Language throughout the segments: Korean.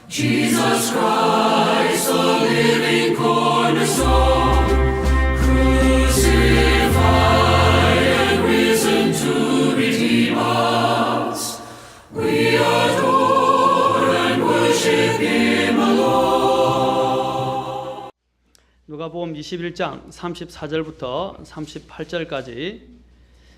Jesus Christ, the living cornerstone, crucified and risen to redeem us. We adore and worship Him alone. 누가복음 21장 34절부터 38절까지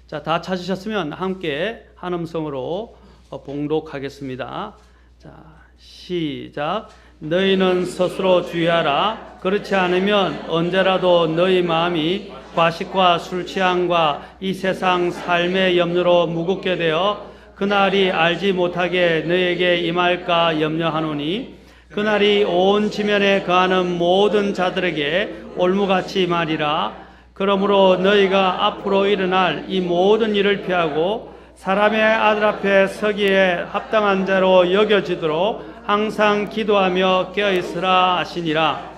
자, 다 찾으셨으면 함께 한 음성으로 봉독하겠습니다. 자, 시작. 너희는 스스로 주의하라. 그렇지 않으면 언제라도 너희 마음이 과식과 술 취함과 이 세상 삶의 염려로 무겁게 되어 그날이 알지 못하게 너희에게 임할까 염려하노니 그날이 온 지면에 거하는 모든 자들에게 올무같이 말이라. 그러므로 너희가 앞으로 일어날 이 모든 일을 피하고 사람의 아들 앞에 서기에 합당한 자로 여겨지도록 항상 기도하며 깨어있으라 하시니라.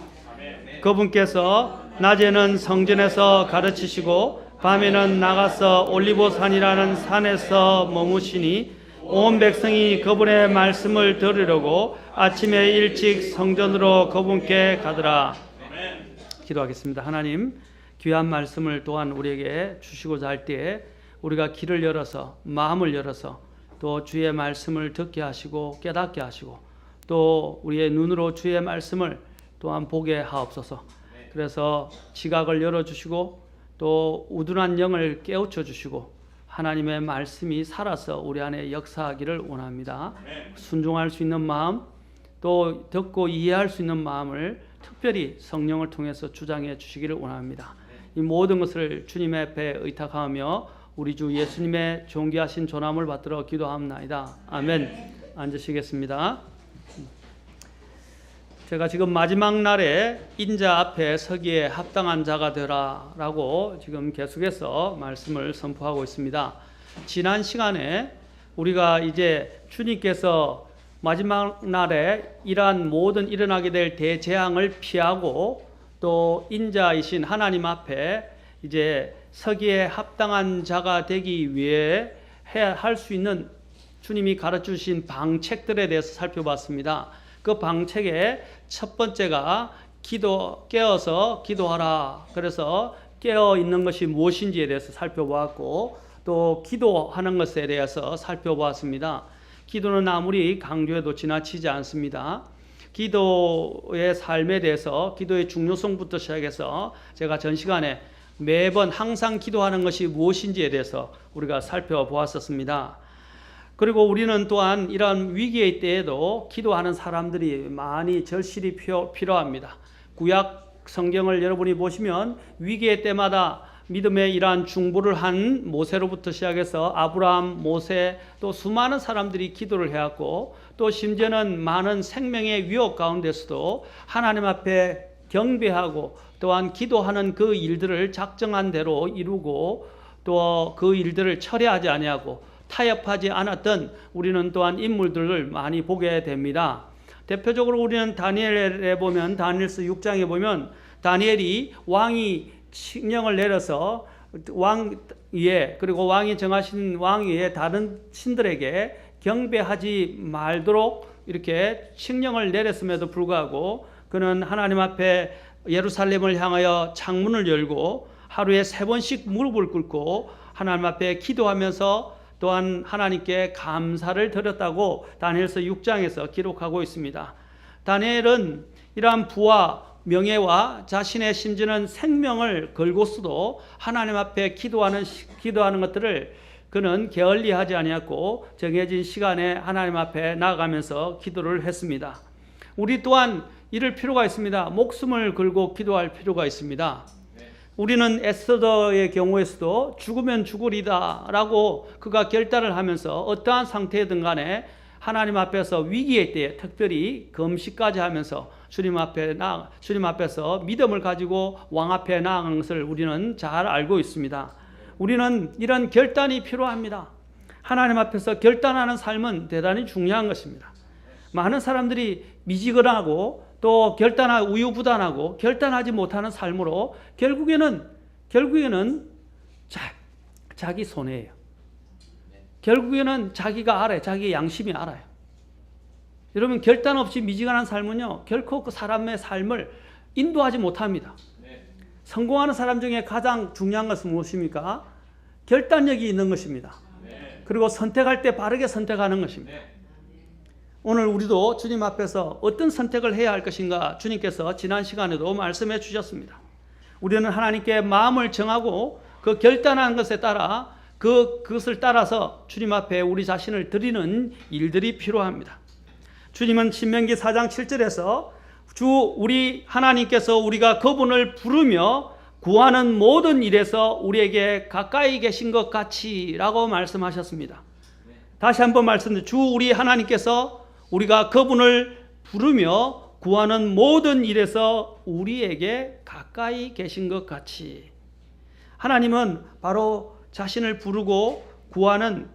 그분께서 낮에는 성전에서 가르치시고 밤에는 나가서 올리브산이라는 산에서 머무시니 온 백성이 그분의 말씀을 들으려고 아침에 일찍 성전으로 그분께 가더라. 기도하겠습니다. 하나님, 귀한 말씀을 또한 우리에게 주시고자 할 때에 우리가 귀를 열어서 마음을 열어서 또 주의 말씀을 듣게 하시고 깨닫게 하시고 또 우리의 눈으로 주의 말씀을 또한 보게 하옵소서. 그래서 지각을 열어주시고 또 우둔한 영을 깨우쳐 주시고 하나님의 말씀이 살아서 우리 안에 역사하기를 원합니다. 순종할 수 있는 마음 또 듣고 이해할 수 있는 마음을 특별히 성령을 통해서 주장해 주시기를 원합니다. 이 모든 것을 주님의 앞에 의탁하며 우리 주 예수님의 존귀하신 존함을 받들어 기도합나이다. 아멘. 앉으시겠습니다. 제가 지금 마지막 날에 인자 앞에 서기에 합당한 자가 되라라고 지금 계속해서 말씀을 선포하고 있습니다. 지난 시간에 우리가 이제 주님께서 마지막 날에 이러한 모든 일어나게 될 대재앙을 피하고 또 인자이신 하나님 앞에 이제 서기에 합당한 자가 되기 위해 할 수 있는 주님이 가르쳐 주신 방책들에 대해서 살펴봤습니다. 그 방책의 첫 번째가 깨어서 기도하라. 그래서 깨어 있는 것이 무엇인지에 대해서 살펴보았고 또 기도하는 것에 대해서 살펴보았습니다. 기도는 아무리 강조해도 지나치지 않습니다. 기도의 삶에 대해서 기도의 중요성부터 시작해서 제가 전 시간에 매번 항상 기도하는 것이 무엇인지에 대해서 우리가 살펴보았었습니다. 그리고 우리는 또한 이러한 위기의 때에도 기도하는 사람들이 많이 절실히 필요합니다. 구약 성경을 여러분이 보시면 위기의 때마다 믿음의 이러한 중보를 한 모세로부터 시작해서 아브라함, 모세 또 수많은 사람들이 기도를 해왔고 또 심지어는 많은 생명의 위협 가운데서도 하나님 앞에 경배하고 또한 기도하는 그 일들을 작정한 대로 이루고 또 그 일들을 철회하지 아니하고 타협하지 않았던 우리는 또한 인물들을 많이 보게 됩니다. 대표적으로 우리는 다니엘에 보면 다니엘서 6장에 보면 다니엘이 왕이 칙령을 내려서 왕 위에 그리고 왕이 정하신 왕 위에 다른 신들에게 경배하지 말도록 이렇게 칙령을 내렸음에도 불구하고 그는 하나님 앞에 예루살렘을 향하여 창문을 열고 하루에 3번씩 무릎을 꿇고 하나님 앞에 기도하면서 또한 하나님께 감사를 드렸다고 다니엘서 6장에서 기록하고 있습니다. 다니엘은 이러한 부와 명예와 자신의 심지어는 생명을 걸고서도 하나님 앞에 기도하는 것들을 그는 게을리하지 아니었고 정해진 시간에 하나님 앞에 나아가면서 기도를 했습니다. 우리 또한 이럴 필요가 있습니다. 목숨을 걸고 기도할 필요가 있습니다. 우리는 에스더의 경우에서도 죽으면 죽으리다 라고 그가 결단을 하면서 어떠한 상태든 간에 하나님 앞에서 위기의 때에 특별히 금식까지 하면서 주님 앞에서 믿음을 가지고 왕 앞에 나아간 것을 우리는 잘 알고 있습니다. 우리는 이런 결단이 필요합니다. 하나님 앞에서 결단하는 삶은 대단히 중요한 것입니다. 많은 사람들이 미지근하고 또 우유부단하고 결단하지 못하는 삶으로 결국에는 자기 손해예요. 결국에는 자기가 알아요. 자기 양심이 알아요. 여러분, 결단 없이 미지근한 삶은요, 결코 그 사람의 삶을 인도하지 못합니다. 성공하는 사람 중에 가장 중요한 것은 무엇입니까? 결단력이 있는 것입니다. 그리고 선택할 때 바르게 선택하는 것입니다. 오늘 우리도 주님 앞에서 어떤 선택을 해야 할 것인가 주님께서 지난 시간에도 말씀해 주셨습니다. 우리는 하나님께 마음을 정하고 그 결단한 것에 따라 그것을 따라서 주님 앞에 우리 자신을 드리는 일들이 필요합니다. 주님은 신명기 4장 7절에서 우리 하나님께서 우리가 그분을 부르며 구하는 모든 일에서 우리에게 가까이 계신 것 같이 라고 말씀하셨습니다. 다시 한번 말씀드립니다. 우리 하나님께서 우리가 그분을 부르며 구하는 모든 일에서 우리에게 가까이 계신 것 같이. 하나님은 바로 자신을 부르고 구하는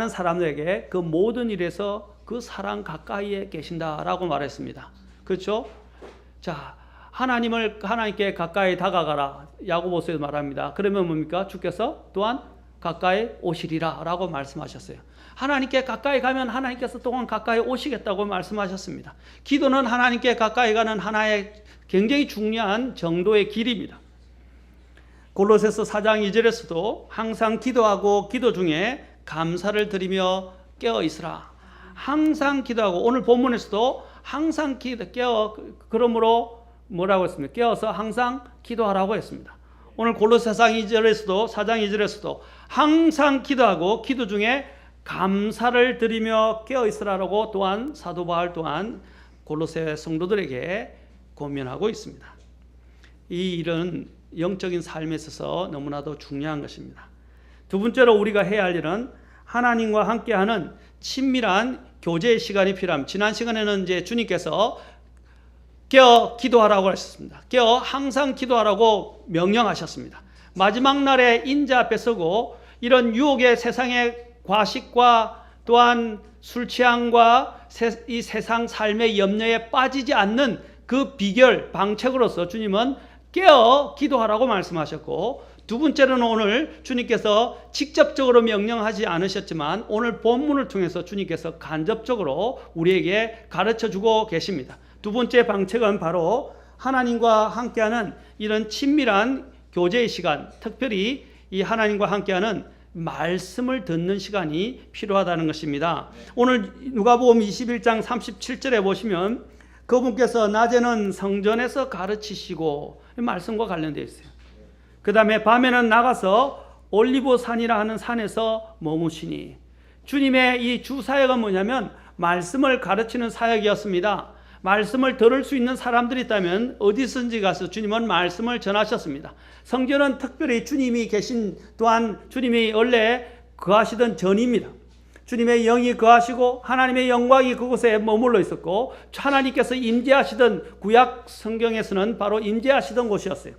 사람들에게 그 모든 일에서 그 사람 가까이에 계신다라고 말했습니다. 그렇죠? 자, 하나님께 가까이 다가가라. 야고보서에서 말합니다. 그러면 뭡니까? 주께서 또한 가까이 오시리라 라고 말씀하셨어요. 하나님께 가까이 가면 하나님께서 또한 가까이 오시겠다고 말씀하셨습니다. 기도는 하나님께 가까이 가는 하나의 굉장히 중요한 정도의 길입니다. 골로새서 4장 2절에서도 항상 기도하고 기도 중에 감사를 드리며 깨어 있으라. 항상 기도하고, 오늘 본문에서도 항상 그러므로 뭐라고 했습니까? 깨어서 항상 기도하라고 했습니다. 오늘 골로새 4장 2절에서도 항상 기도하고 기도 중에 감사를 드리며 깨어 있으라고 또한 사도 바울 또한 골로새 성도들에게 권면하고 있습니다. 이 일은 영적인 삶에 있어서 너무나도 중요한 것입니다. 두 번째로 우리가 해야 할 일은 하나님과 함께하는 친밀한 교제의 시간이 필요합니다. 지난 시간에는 이제 주님께서 깨어 기도하라고 하셨습니다. 깨어 항상 기도하라고 명령하셨습니다. 마지막 날에 인자 앞에 서고 이런 유혹의 세상의 과식과 또한 술 취함과 이 세상 삶의 염려에 빠지지 않는 그 비결, 방책으로서 주님은 깨어 기도하라고 말씀하셨고, 두 번째로는 오늘 주님께서 직접적으로 명령하지 않으셨지만 오늘 본문을 통해서 주님께서 간접적으로 우리에게 가르쳐주고 계십니다. 두 번째 방책은 바로 하나님과 함께하는 이런 친밀한 교제의 시간, 특별히 이 하나님과 함께하는 말씀을 듣는 시간이 필요하다는 것입니다. 오늘 누가복음 21장 37절에 보시면 그분께서 낮에는 성전에서 가르치시고, 말씀과 관련되어 있어요. 그 다음에 밤에는 나가서 올리브 산이라 하는 산에서 머무시니. 주님의 이 주 사역은 뭐냐면 말씀을 가르치는 사역이었습니다. 말씀을 들을 수 있는 사람들이 있다면 어디선지 가서 주님은 말씀을 전하셨습니다. 성전은 특별히 주님이 계신, 또한 주님이 원래 거하시던 전입니다. 주님의 영이 거하시고 하나님의 영광이 그곳에 머물러 있었고, 하나님께서 임재하시던, 구약 성경에서는 바로 임재하시던 곳이었어요.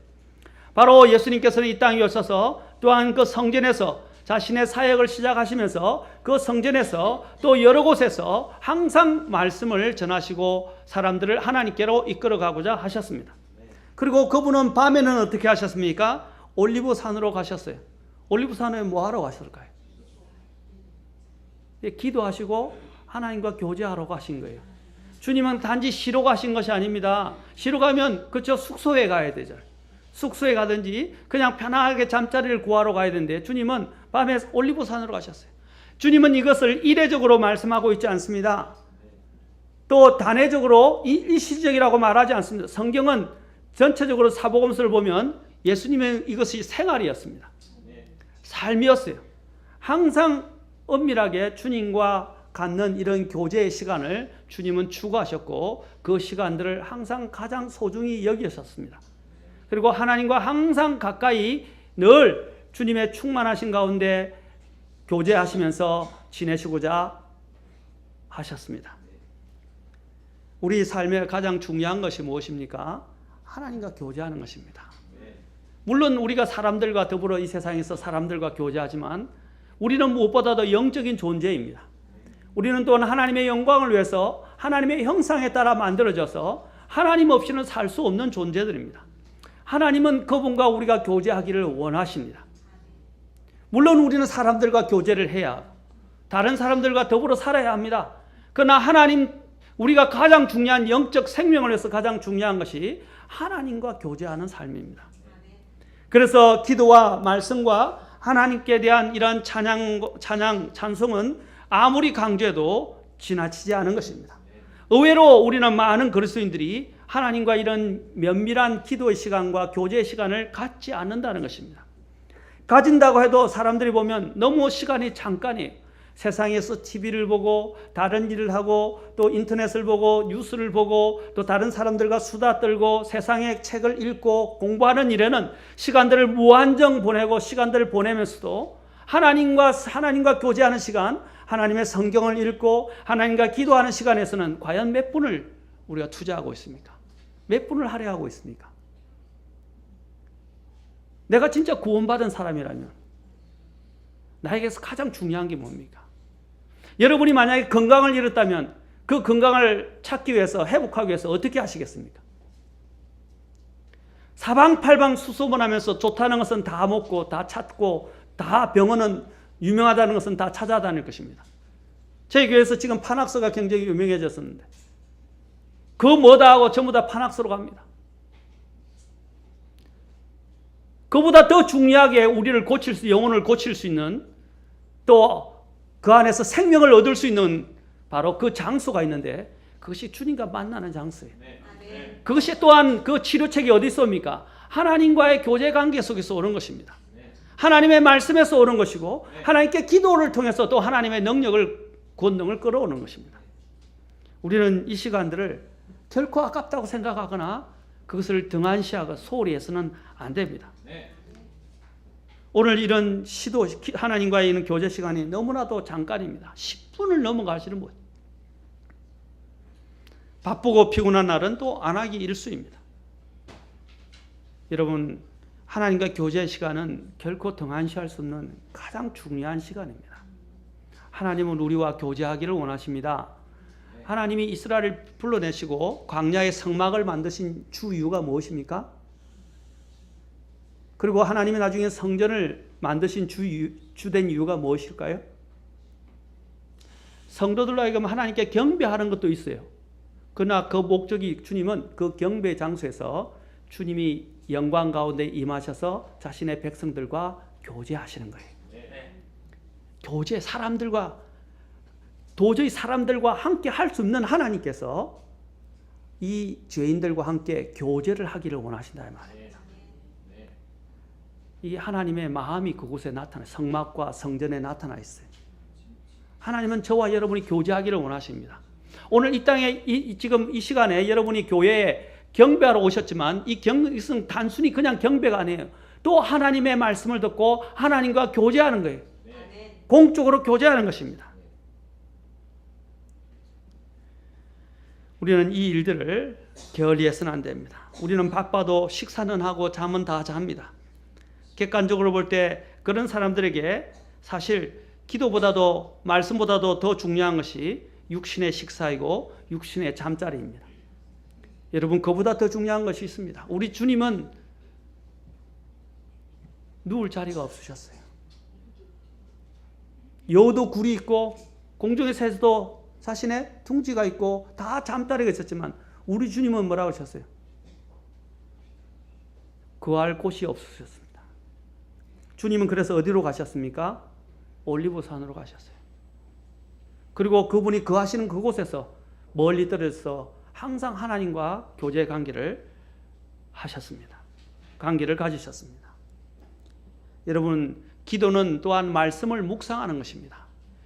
바로 예수님께서는 이 땅에 오셔서 또한 그 성전에서 자신의 사역을 시작하시면서 그 성전에서 또 여러 곳에서 항상 말씀을 전하시고 사람들을 하나님께로 이끌어가고자 하셨습니다. 그리고 그분은 밤에는 어떻게 하셨습니까? 올리브 산으로 가셨어요. 올리브 산에 뭐 하러 가셨을까요? 기도하시고 하나님과 교제하러 가신 거예요. 주님은 단지 쉬러 가신 것이 아닙니다. 쉬러 가면 그쵸, 숙소에 가야 되죠. 숙소에 가든지 그냥 편하게 잠자리를 구하러 가야 되는데 주님은 밤에 올리브산으로 가셨어요. 주님은 이것을 이례적으로 말씀하고 있지 않습니다. 또 단회적으로 일시적이라고 말하지 않습니다. 성경은 전체적으로 사복음서를 보면 예수님의 이것이 생활이었습니다. 삶이었어요. 항상 엄밀하게 주님과 갖는 이런 교제의 시간을 주님은 추구하셨고 그 시간들을 항상 가장 소중히 여기셨습니다. 그리고 하나님과 항상 가까이 늘 주님의 충만하신 가운데 교제하시면서 지내시고자 하셨습니다. 우리 삶의 가장 중요한 것이 무엇입니까? 하나님과 교제하는 것입니다. 물론 우리가 사람들과 더불어 이 세상에서 사람들과 교제하지만 우리는 무엇보다도 영적인 존재입니다. 우리는 또한 하나님의 영광을 위해서 하나님의 형상에 따라 만들어져서 하나님 없이는 살 수 없는 존재들입니다. 하나님은 그분과 우리가 교제하기를 원하십니다. 물론 우리는 사람들과 교제를 해야 하고 다른 사람들과 더불어 살아야 합니다. 그러나 하나님, 우리가 가장 중요한 영적 생명을 위해서 가장 중요한 것이 하나님과 교제하는 삶입니다. 그래서 기도와 말씀과 하나님께 대한 이러한 찬송은 아무리 강조해도 지나치지 않은 것입니다. 의외로 우리는 많은 그리스도인들이 하나님과 이런 면밀한 기도의 시간과 교제의 시간을 갖지 않는다는 것입니다. 가진다고 해도 사람들이 보면 너무 시간이 잠깐이에요. 세상에서 TV를 보고 다른 일을 하고 또 인터넷을 보고 뉴스를 보고 또 다른 사람들과 수다 떨고 세상의 책을 읽고 공부하는 일에는 시간들을 무한정 보내고 시간들을 보내면서도 하나님과 교제하는 시간, 하나님의 성경을 읽고 하나님과 기도하는 시간에서는 과연 몇 분을 우리가 투자하고 있습니까? 몇 분을 할애하고 있습니까? 내가 진짜 구원받은 사람이라면 나에게서 가장 중요한 게 뭡니까? 여러분이 만약에 건강을 잃었다면 그 건강을 찾기 위해서, 회복하기 위해서 어떻게 하시겠습니까? 사방팔방 수소문하면서 좋다는 것은 다 먹고 다 찾고 다 병원은 유명하다는 것은 다 찾아다닐 것입니다. 저희 교회에서 지금 판악서가 굉장히 유명해졌었는데 그거 뭐다 하고 전부 다 판악서로 갑니다. 그보다 더 중요하게 우리를 영혼을 고칠 수 있는 또 그 안에서 생명을 얻을 수 있는 바로 그 장소가 있는데 그것이 주님과 만나는 장소예요. 그것이 또한 그 치료책이 어디 있습니까? 하나님과의 교제 관계 속에서 오는 것입니다. 하나님의 말씀에서 오는 것이고 하나님께 기도를 통해서 또 하나님의 권능을 끌어오는 것입니다. 우리는 이 시간들을 결코 아깝다고 생각하거나 그것을 등한시하고 소홀히 해서는 안 됩니다. 오늘 이런 하나님과의 이런 교제 시간이 너무나도 잠깐입니다. 10분을 넘어가시는 분. 바쁘고 피곤한 날은 또 안 하기 일쑤입니다. 여러분, 하나님과 교제 시간은 결코 등한시할 수 없는 가장 중요한 시간입니다. 하나님은 우리와 교제하기를 원하십니다. 하나님이 이스라엘을 불러내시고 광야의 성막을 만드신 주 이유가 무엇입니까? 그리고 하나님이 나중에 성전을 만드신 주된 이유가 무엇일까요? 성도들로 하여금 하나님께 경배하는 것도 있어요. 그러나 그 목적이 주님은 그 경배 장소에서 주님이 영광 가운데 임하셔서 자신의 백성들과 교제하시는 거예요. 교제, 도저히 사람들과 함께 할 수 없는 하나님께서 이 죄인들과 함께 교제를 하기를 원하신다는 말이에요. 이 하나님의 마음이 그곳에 성막과 성전에 나타나 있어요. 하나님은 저와 여러분이 교제하기를 원하십니다. 오늘 이 땅에 지금 이 시간에 여러분이 교회에 경배하러 오셨지만 이것은 단순히 그냥 경배가 아니에요. 또 하나님의 말씀을 듣고 하나님과 교제하는 거예요. 공적으로 교제하는 것입니다. 우리는 이 일들을 게을리해서는 안 됩니다. 우리는 바빠도 식사는 하고 잠은 다 잡니다. 객관적으로 볼 때 그런 사람들에게 사실 기도보다도 말씀보다도 더 중요한 것이 육신의 식사이고 육신의 잠자리입니다. 여러분, 그보다 더 중요한 것이 있습니다. 우리 주님은 누울 자리가 없으셨어요. 여우도 굴이 있고 공중의 새도 자신의 둥지가 있고 다 잠자리가 있었지만 우리 주님은 뭐라고 하셨어요? 거할 곳이 없으셨습니다. 주님은 그래서 어디로 가셨습니까? 올리브산으로 가셨어요. 그리고 그분이 거하시는 그곳에서 멀리 떨어져서 항상 하나님과 교제 관계를 하셨습니다. 관계를 가지셨습니다. 여러분, 기도는 또한 말씀을 묵상하는 것입니다.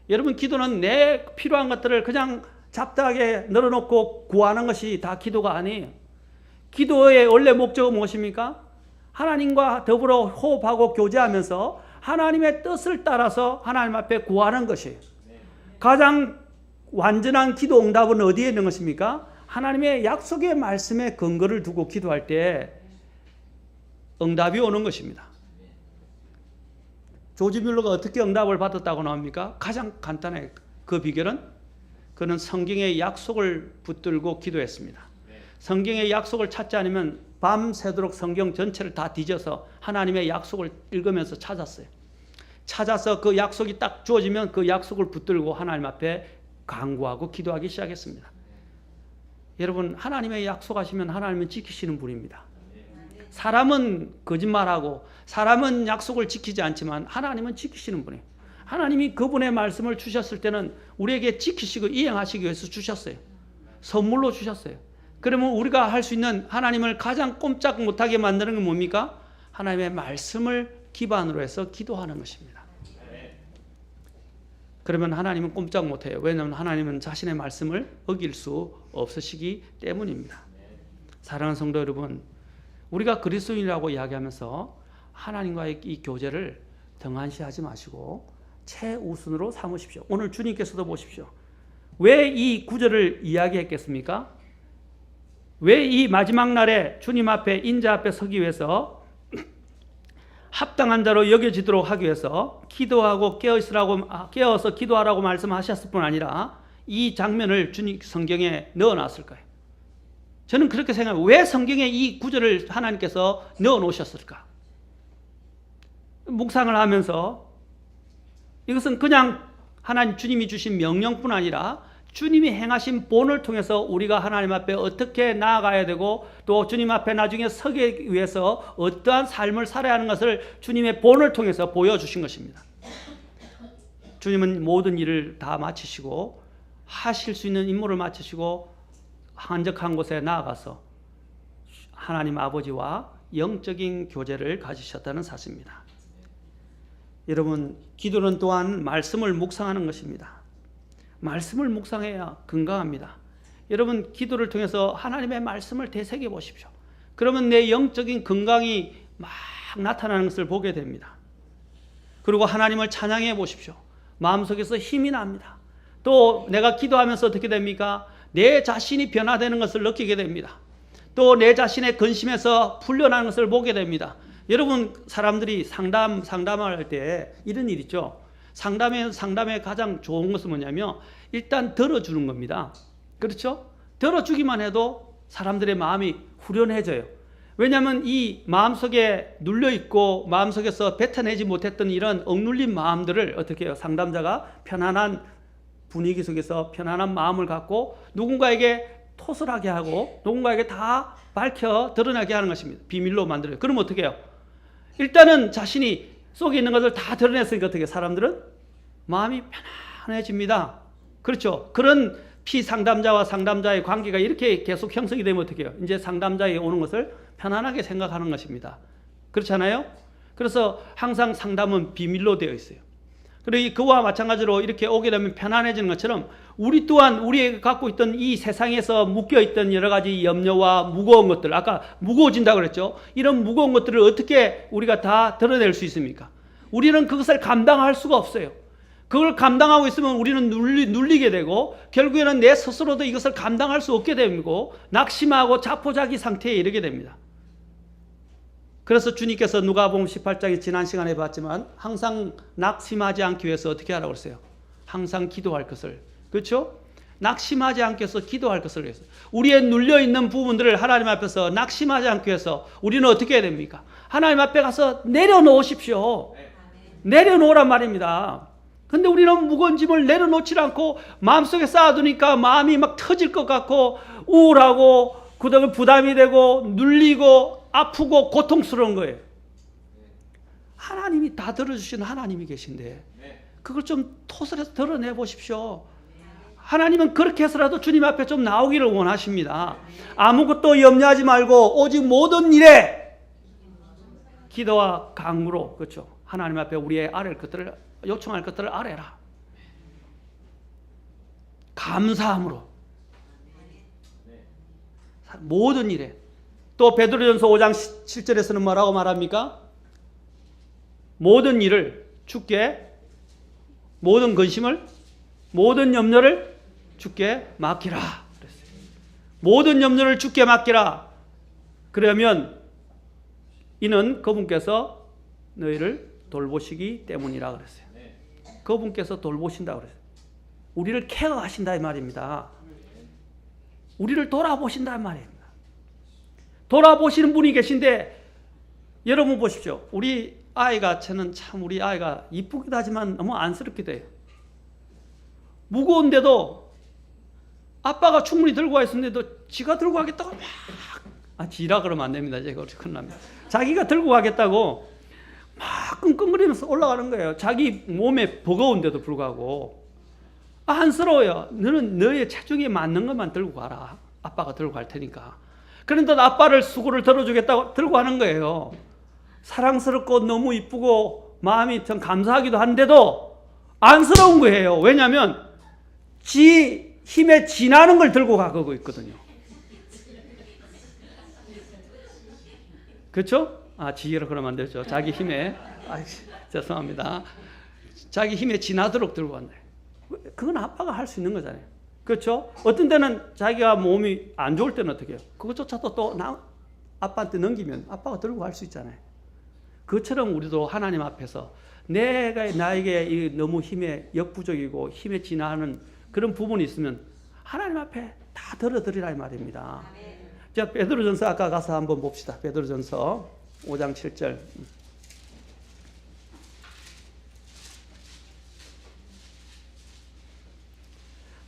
여러분, 기도는 내 필요한 것들을 그냥 잡다하게 늘어놓고 구하는 것이 다 기도가 아니에요. 기도의 원래 목적은 무엇입니까? 하나님과 더불어 호흡하고 교제하면서 하나님의 뜻을 따라서 하나님 앞에 구하는 것이에요. 가장 완전한 기도 응답은 어디에 있는 것입니까? 하나님의 약속의 말씀에 근거를 두고 기도할 때 응답이 오는 것입니다. 조지 뮬러가 어떻게 응답을 받았다고 나옵니까? 가장 간단해요. 그 비결은 그는 성경의 약속을 붙들고 기도했습니다. 성경의 약속을 찾지 않으면 밤새도록 성경 전체를 다 뒤져서 하나님의 약속을 읽으면서 찾았어요. 찾아서 그 약속이 딱 주어지면 그 약속을 붙들고 하나님 앞에 간구하고 기도하기 시작했습니다. 여러분, 하나님의 약속하시면 하나님은 지키시는 분입니다. 사람은 거짓말하고 사람은 약속을 지키지 않지만 하나님은 지키시는 분이에요. 하나님이 그분의 말씀을 주셨을 때는 우리에게 지키시고 이행하시기 위해서 주셨어요. 선물로 주셨어요. 그러면 우리가 할 수 있는, 하나님을 가장 꼼짝 못하게 만드는 건 뭡니까? 하나님의 말씀을 기반으로 해서 기도하는 것입니다. 그러면 하나님은 꼼짝 못해요. 왜냐하면 하나님은 자신의 말씀을 어길 수 없으시기 때문입니다. 사랑하는 성도 여러분, 우리가 그리스도인이라고 이야기하면서 하나님과의 이 교제를 등한시하지 마시고 최우선으로 삼으십시오. 오늘 주님께서도 보십시오. 왜 이 구절을 이야기했겠습니까? 왜 이 마지막 날에 주님 앞에, 인자 앞에 서기 위해서 합당한 자로 여겨지도록 하기 위해서 기도하고 깨어서 기도하라고 말씀하셨을 뿐 아니라 이 장면을 주님 성경에 넣어놨을까요? 저는 그렇게 생각해요. 왜 성경에 이 구절을 하나님께서 넣어놓으셨을까? 묵상을 하면서 이것은 그냥 하나님 주님이 주신 명령뿐 아니라 주님이 행하신 본을 통해서 우리가 하나님 앞에 어떻게 나아가야 되고 또 주님 앞에 나중에 서기 위해서 어떠한 삶을 살아야 하는 것을 주님의 본을 통해서 보여주신 것입니다. 주님은 모든 일을 다 마치시고 하실 수 있는 임무를 마치시고 한적한 곳에 나아가서 하나님 아버지와 영적인 교제를 가지셨다는 사실입니다. 여러분, 기도는 또한 말씀을 묵상하는 것입니다. 말씀을 묵상해야 건강합니다. 여러분, 기도를 통해서 하나님의 말씀을 되새겨 보십시오. 그러면 내 영적인 건강이 막 나타나는 것을 보게 됩니다. 그리고 하나님을 찬양해 보십시오. 마음속에서 힘이 납니다. 또 내가 기도하면서 어떻게 됩니까? 내 자신이 변화되는 것을 느끼게 됩니다. 또 내 자신의 근심에서 풀려나는 것을 보게 됩니다. 여러분, 사람들이 상담을 할 때 이런 일 있죠. 상담의 가장 좋은 것은 뭐냐면 일단 들어주는 겁니다. 그렇죠? 들어주기만 해도 사람들의 마음이 후련해져요. 왜냐하면 이 마음속에 눌려있고 마음속에서 뱉어내지 못했던 이런 억눌린 마음들을 어떻게 해요? 상담자가 편안한 분위기 속에서 편안한 마음을 갖고 누군가에게 토설하게 하고 누군가에게 다 밝혀 드러나게 하는 것입니다. 비밀로 만들어요. 그럼 어떻게 해요? 일단은 자신이 속에 있는 것을 다 드러냈으니까 어떻게 해요? 사람들은 마음이 편안해집니다. 그렇죠? 그런 피상담자와 상담자의 관계가 이렇게 계속 형성이 되면 어떻게 해요? 이제 상담자에게 오는 것을 편안하게 생각하는 것입니다. 그렇잖아요? 그래서 항상 상담은 비밀로 되어 있어요. 그리고 그와 마찬가지로 이렇게 오게 되면 편안해지는 것처럼 우리 또한 우리가 갖고 있던 이 세상에서 묶여있던 여러 가지 염려와 무거운 것들, 아까 무거워진다고 그랬죠? 이런 무거운 것들을 어떻게 우리가 다 드러낼 수 있습니까? 우리는 그것을 감당할 수가 없어요. 그걸 감당하고 있으면 우리는 눌리게 되고 결국에는 내 스스로도 이것을 감당할 수 없게 되고 낙심하고 자포자기 상태에 이르게 됩니다. 그래서 주님께서 누가복음 18장에 지난 시간에 봤지만 항상 낙심하지 않기 위해서 어떻게 하라고 그랬어요? 항상 기도할 것을. 그렇죠? 낙심하지 않기 위해서 기도할 것을 위해서. 우리의 눌려있는 부분들을 하나님 앞에서 낙심하지 않기 위해서 우리는 어떻게 해야 됩니까? 하나님 앞에 가서 내려놓으십시오. 내려놓으란 말입니다. 근데 우리는 무거운 짐을 내려놓지 않고 마음속에 쌓아두니까 마음이 막 터질 것 같고 우울하고 그다음에 부담이 되고 눌리고 아프고 고통스러운 거예요. 하나님이 다 들어주신 하나님이 계신데 그걸 좀 토설해서 드러내 보십시오. 하나님은 그렇게 해서라도 주님 앞에 좀 나오기를 원하십니다. 아무것도 염려하지 말고 오직 모든 일에 기도와 간구로, 그렇죠? 하나님 앞에 우리의 아랠 것들을, 요청할 것들을 아뢰라. 감사함으로 모든 일에. 또 베드로전서 5장 7절에서는 뭐라고 말합니까? 모든 일을 주께, 모든 근심을, 모든 염려를 주께 맡기라. 그랬어요. 모든 염려를 주께 맡기라. 그러면 이는 그분께서 너희를 돌보시기 때문이라 그랬어요. 그분께서 돌보신다 그랬어요. 우리를 케어하신다 이 말입니다. 우리를 돌아보신다 이 말입니다. 돌아보시는 분이 계신데 여러분 보십시오. 우리 아이가, 저는 참 우리 아이가 이쁘기도 하지만 너무 안쓰럽기도 해요. 무거운데도 아빠가 충분히 들고 와 있었는데도 지가 들고 가겠다고 지라 그러면 안 됩니다. 제가 큰일 납니다. 자기가 들고 가겠다고 막 끙끙거리면서 올라가는 거예요. 자기 몸에 버거운데도 불구하고. 안쓰러워요. 너는 너의 체중에 맞는 것만 들고 가라. 아빠가 들고 갈 테니까. 그런데 아빠를 수고를 덜어주겠다고 들고 가는 거예요. 사랑스럽고 너무 이쁘고 마음이 참 감사하기도 한데도 안쓰러운 거예요. 왜냐하면 지 힘에 지나는 걸 들고 가고 있거든요. 그렇죠? 지혜로 그러면 안 되죠. 자기 힘에 죄송합니다. 자기 힘에 지나도록 들고 간다. 그건 아빠가 할 수 있는 거잖아요. 그렇죠? 어떤 때는 자기가 몸이 안 좋을 때는 어떻게 해요? 그것조차도 또 아빠한테 넘기면 아빠가 들고 갈 수 있잖아요. 그것처럼 우리도 하나님 앞에서 나에게 너무 힘에 역부족이고 힘에 지나는 그런 부분이 있으면 하나님 앞에 다 들어드리라 이 말입니다. 자, 베드로전서 아까 가서 한번 봅시다. 베드로전서 5장 7절.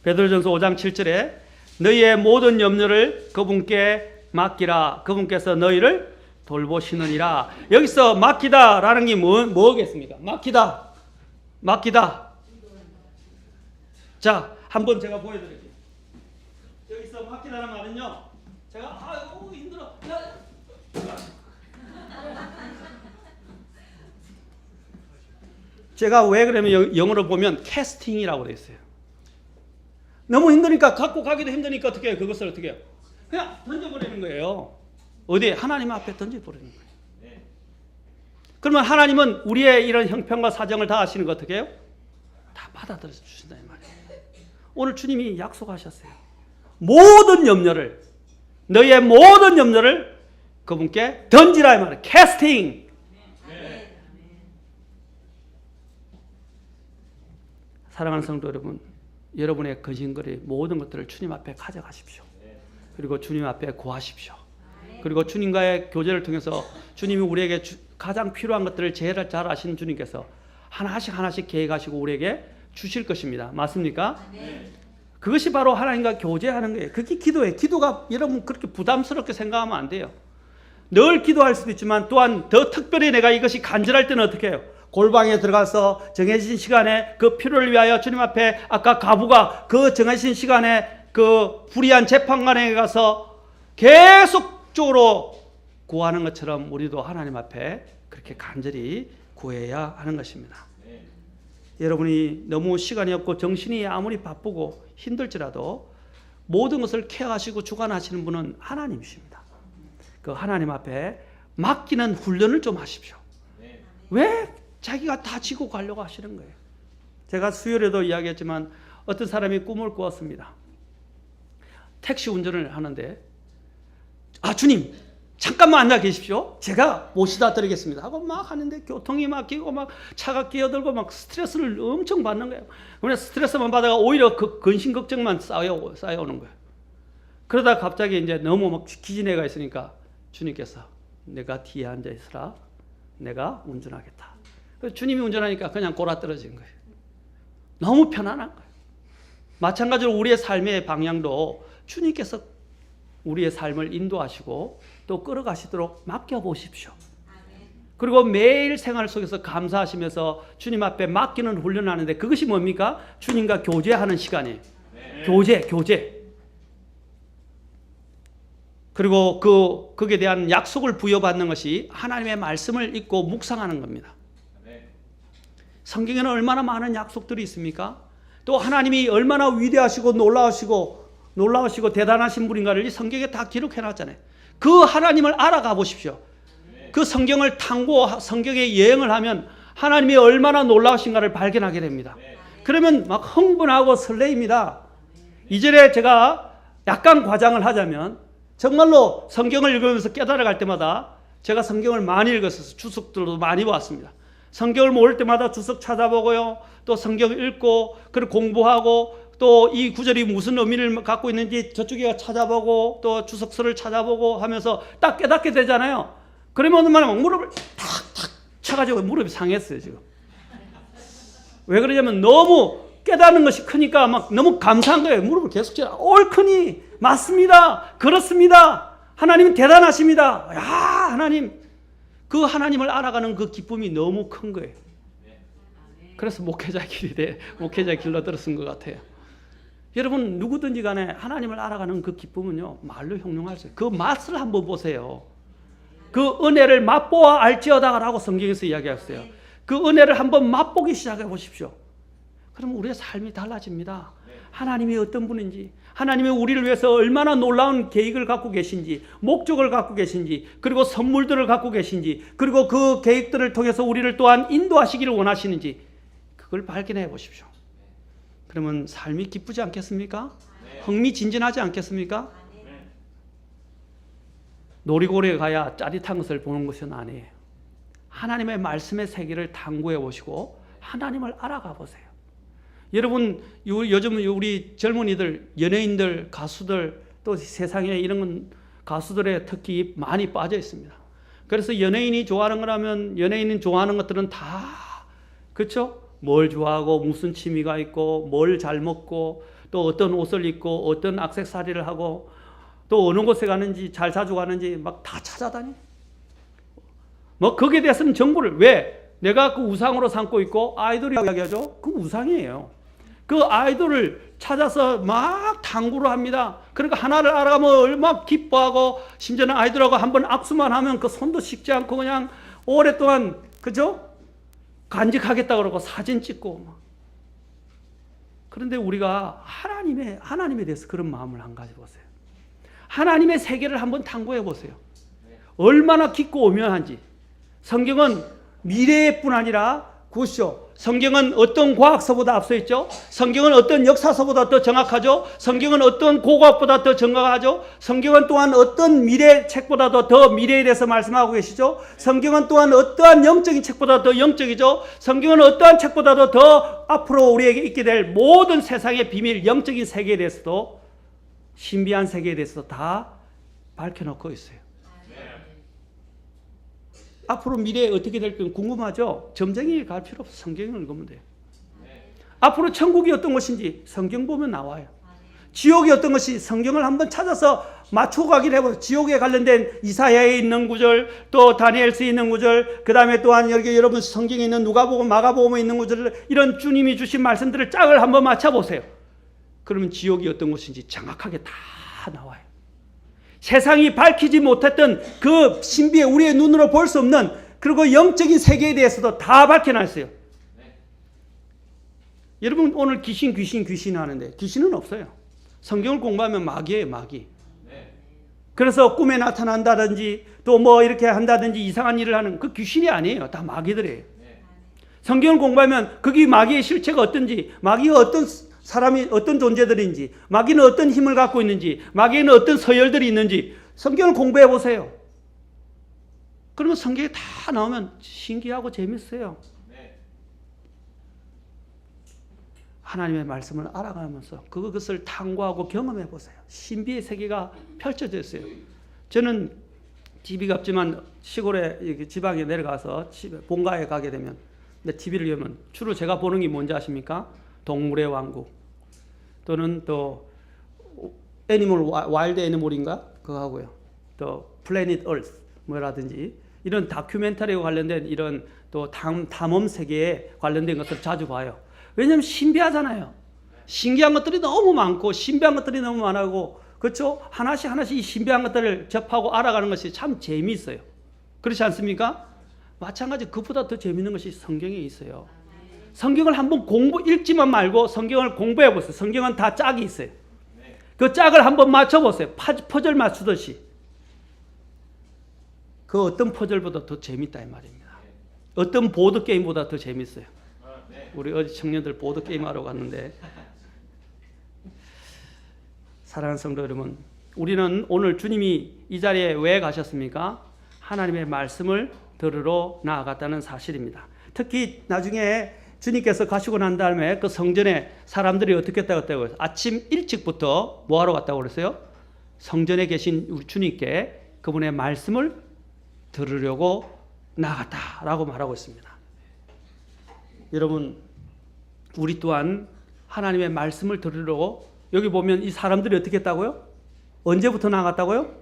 베드로전서 5장 7절에 너희의 모든 염려를 그분께 맡기라. 그분께서 너희를 돌보시느니라. 여기서 맡기다라는 게 뭐겠습니까? 맡기다. 자, 한번 제가 보여드릴게요. 여기서 맡기다는 말은요. 제가 힘들어. 제가 왜 그러면 영어로 보면 캐스팅이라고 되어 있어요. 너무 힘드니까 갖고 가기도 힘드니까 어떻게 해요? 그것을 어떻게 해요? 그냥 던져버리는 거예요. 어디에? 하나님 앞에 던져버리는 거예요. 그러면 하나님은 우리의 이런 형편과 사정을 다 아시는 거 어떻게 해요? 다 받아들여 주신다 이 말이에요. 오늘 주님이 약속하셨어요. 너희의 모든 염려를 그분께 던지라 이 말이에요. 캐스팅. 사랑하는 성도 여러분, 여러분의 근심거리 모든 것들을 주님 앞에 가져가십시오. 그리고 주님 앞에 구하십시오. 그리고 주님과의 교제를 통해서 주님이 우리에게 가장 필요한 것들을 제일 잘 아시는 주님께서 하나씩 계획하시고 우리에게 주실 것입니다. 맞습니까? 그것이 바로 하나님과 교제하는 거예요. 그게 기도예요. 기도가 여러분 그렇게 부담스럽게 생각하면 안 돼요. 늘 기도할 수도 있지만 또한 더 특별히 내가 이것이 간절할 때는 어떻게 해요? 골방에 들어가서 정해진 시간에 그 필요를 위하여 주님 앞에 아까 가부가 그 정해진 시간에 그 불의한 재판관에 가서 계속적으로 구하는 것처럼 우리도 하나님 앞에 그렇게 간절히 구해야 하는 것입니다. 여러분이 너무 시간이 없고 정신이 아무리 바쁘고 힘들지라도 모든 것을 케어하시고 주관하시는 분은 하나님이십니다. 그 하나님 앞에 맡기는 훈련을 좀 하십시오. 왜 자기가 다 지고 가려고 하시는 거예요? 제가 수요일에도 이야기했지만 어떤 사람이 꿈을 꾸었습니다. 택시 운전을 하는데 주님 잠깐만 앉아 계십시오. 제가 모시다 드리겠습니다 하고 막 하는데 교통이 막히고 막 차가 끼어들고 막 스트레스를 엄청 받는 거예요. 그러면 스트레스만 받아가 오히려 그 근심 걱정만 쌓여오는 거예요. 그러다 갑자기 이제 너무 막 기진해가 있으니까 주님께서 내가 뒤에 앉아 있으라. 내가 운전하겠다. 주님이 운전하니까 그냥 골아떨어진 거예요. 너무 편안한 거예요. 마찬가지로 우리의 삶의 방향도 주님께서 우리의 삶을 인도하시고 또 끌어가시도록 맡겨보십시오. 그리고 매일 생활 속에서 감사하시면서 주님 앞에 맡기는 훈련하는데 그것이 뭡니까? 주님과 교제하는 시간이에요. 교제. 그리고 거기에 대한 약속을 부여받는 것이 하나님의 말씀을 읽고 묵상하는 겁니다. 성경에는 얼마나 많은 약속들이 있습니까? 또 하나님이 얼마나 위대하시고 놀라우시고 대단하신 분인가를 이 성경에 다 기록해 놨잖아요. 그 하나님을 알아가 보십시오. 그 성경을 성경에 여행을 하면 하나님이 얼마나 놀라우신가를 발견하게 됩니다. 그러면 막 흥분하고 설레입니다. 이전에 제가 약간 과장을 하자면 정말로 성경을 읽으면서 깨달아갈 때마다 제가 성경을 많이 읽었어서 주석들도 많이 봤습니다. 성경을 모을 때마다 주석 찾아보고요. 또 성경을 읽고 그리고 공부하고 또 이 구절이 무슨 의미를 갖고 있는지 저쪽에 찾아보고 또 주석서를 찾아보고 하면서 딱 깨닫게 되잖아요. 그러면 얼마나 막 무릎을 탁탁 쳐가지고 무릎이 상했어요 지금. 왜 그러냐면 너무 깨닫는 것이 크니까 막 너무 감사한 거예요. 무릎을 계속 쳐. 옳거니 맞습니다. 그렇습니다. 하나님은 대단하십니다. 야, 하나님. 그 하나님을 알아가는 그 기쁨이 너무 큰 거예요. 그래서 목회자 길로 들어선 것 같아요. 여러분 누구든지 간에 하나님을 알아가는 그 기쁨은요 말로 형용할 수 없어요. 그 맛을 한번 보세요. 그 은혜를 맛보아 알지어다라고 성경에서 이야기했어요. 그 은혜를 한번 맛보기 시작해 보십시오. 그럼 우리의 삶이 달라집니다. 하나님이 어떤 분인지, 하나님이 우리를 위해서 얼마나 놀라운 계획을 갖고 계신지, 목적을 갖고 계신지, 그리고 선물들을 갖고 계신지, 그리고 그 계획들을 통해서 우리를 또한 인도하시기를 원하시는지 그걸 발견해 보십시오. 그러면 삶이 기쁘지 않겠습니까? 흥미진진하지 않겠습니까? 놀이고래에 가야 짜릿한 것을 보는 것은 아니에요. 하나님의 말씀의 세계를 탐구해 보시고 하나님을 알아가 보세요. 여러분 요즘 우리 젊은이들, 연예인들, 가수들 또 세상에 이런 가수들의 특히 많이 빠져 있습니다. 그래서 연예인이 좋아하는 거라면 연예인이 좋아하는 것들은 다 그렇죠? 뭘 좋아하고 무슨 취미가 있고 뭘 잘 먹고 또 어떤 옷을 입고 어떤 액세서리를 하고 또 어느 곳에 가는지 잘 자주 가는지 막 다 찾아다니. 뭐 거기에 대해서는 정보를 왜 내가 그 우상으로 삼고 있고 아이돌이 이야기하죠. 그 우상이에요. 그 아이돌을 찾아서 막 탐구를 합니다. 그러니까 하나를 알아가면 얼마나 기뻐하고 심지어는 아이돌하고 한번 악수만 하면 그 손도 식지 않고 그냥 오랫동안 그죠? 간직하겠다 그러고 사진 찍고 막. 그런데 우리가 하나님에 대해서 그런 마음을 안 가져보세요. 하나님의 세계를 한번 탐구해 보세요. 얼마나 깊고 오묘한지. 성경은 미래뿐 아니라 보시오. 성경은 어떤 과학서보다 앞서 있죠. 성경은 어떤 역사서보다 더 정확하죠. 성경은 어떤 고고학보다 더 정확하죠. 성경은 또한 어떤 미래 책보다도 더 미래에 대해서 말씀하고 계시죠. 성경은 또한 어떠한 영적인 책보다 더 영적이죠. 성경은 어떠한 책보다도 더 앞으로 우리에게 있게 될 모든 세상의 비밀, 영적인 세계에 대해서도 신비한 세계에 대해서도 다 밝혀놓고 있어요. 앞으로 미래에 어떻게 될지 궁금하죠? 점쟁이 갈 필요 없어. 성경을 읽으면 돼요. 앞으로 천국이 어떤 것인지 성경 보면 나와요. 지옥이 어떤 것이 성경을 한번 찾아서 맞추고 가기를 해보세요. 지옥에 관련된 이사야에 있는 구절, 또 다니엘서에 있는 구절, 그 다음에 또한 여기 여러분 성경에 있는 누가복음, 마가복음에 있는 구절, 이런 주님이 주신 말씀들을 짝을 한번 맞춰보세요. 그러면 지옥이 어떤 것인지 정확하게 다 나와요. 세상이 밝히지 못했던 그 신비에 우리의 눈으로 볼 수 없는 그리고 영적인 세계에 대해서도 다 밝혀놨어요. 여러분 오늘 귀신 하는데 귀신은 없어요. 성경을 공부하면 마귀예요, 마귀. 그래서 꿈에 나타난다든지 또 뭐 이렇게 한다든지 이상한 일을 하는 그 귀신이 아니에요. 다 마귀들이에요. 성경을 공부하면 거기 마귀의 실체가 어떤지, 마귀가 어떤 사람이 어떤 존재들인지, 마귀는 어떤 힘을 갖고 있는지, 마귀에는 어떤 서열들이 있는지 성경을 공부해 보세요. 그러면 성경에 다 나오면 신기하고 재밌어요. 하나님의 말씀을 알아가면서 그것을 탐구하고 경험해 보세요. 신비의 세계가 펼쳐져 있어요. 저는 집이 값지만 시골에 지방에 내려가서 본가에 가게 되면 TV를 열면 주로 제가 보는 게 뭔지 아십니까? 동물의 왕국 또는 또 애니멀 와일드 애니멀인가 그거 하고요. 또 플래닛 얼스 뭐라든지 이런 다큐멘터리와 관련된 이런 또 탐험 세계에 관련된 것을 자주 봐요. 왜냐하면 신비하잖아요. 신기한 것들이 너무 많고 신비한 것들이 너무 많고 그렇죠? 하나씩 이 신비한 것들을 접하고 알아가는 것이 참 재미있어요. 그렇지 않습니까? 마찬가지 그보다 더 재미있는 것이 성경에 있어요. 성경을 한번 읽지만 말고 성경을 공부해 보세요. 성경은 다 짝이 있어요. 그 짝을 한번 맞춰보세요. 퍼즐 맞추듯이. 그 어떤 퍼즐보다 더 재밌다 이 말입니다. 어떤 보드게임보다 더 재밌어요. 우리 어디 청년들 보드게임 하러 갔는데 사랑하는 성도 여러분, 우리는 오늘 주님이 이 자리에 왜 가셨습니까? 하나님의 말씀을 들으러 나아갔다는 사실입니다. 특히 나중에 주님께서 가시고 난 다음에 그 성전에 사람들이 어떻게 했다고 했어요? 아침 일찍부터 뭐 하러 갔다고 그랬어요? 성전에 계신 우리 주님께 그분의 말씀을 들으려고 나갔다라고 말하고 있습니다. 여러분, 우리 또한 하나님의 말씀을 들으려고 여기 보면 이 사람들이 어떻게 했다고요? 언제부터 나갔다고요?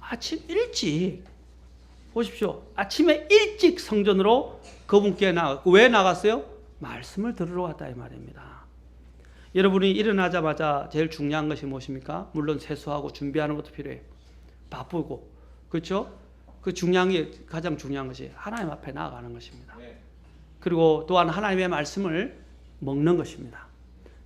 아침 일찍. 보십시오. 아침에 일찍 성전으로 그분께 나갔고 왜 나갔어요? 말씀을 들으러 왔다 이 말입니다. 여러분이 일어나자마자 제일 중요한 것이 무엇입니까? 물론 세수하고 준비하는 것도 필요해요. 바쁘고 그렇죠? 그 중요한 게 가장 중요한 것이 하나님 앞에 나아가는 것입니다. 그리고 또한 하나님의 말씀을 먹는 것입니다.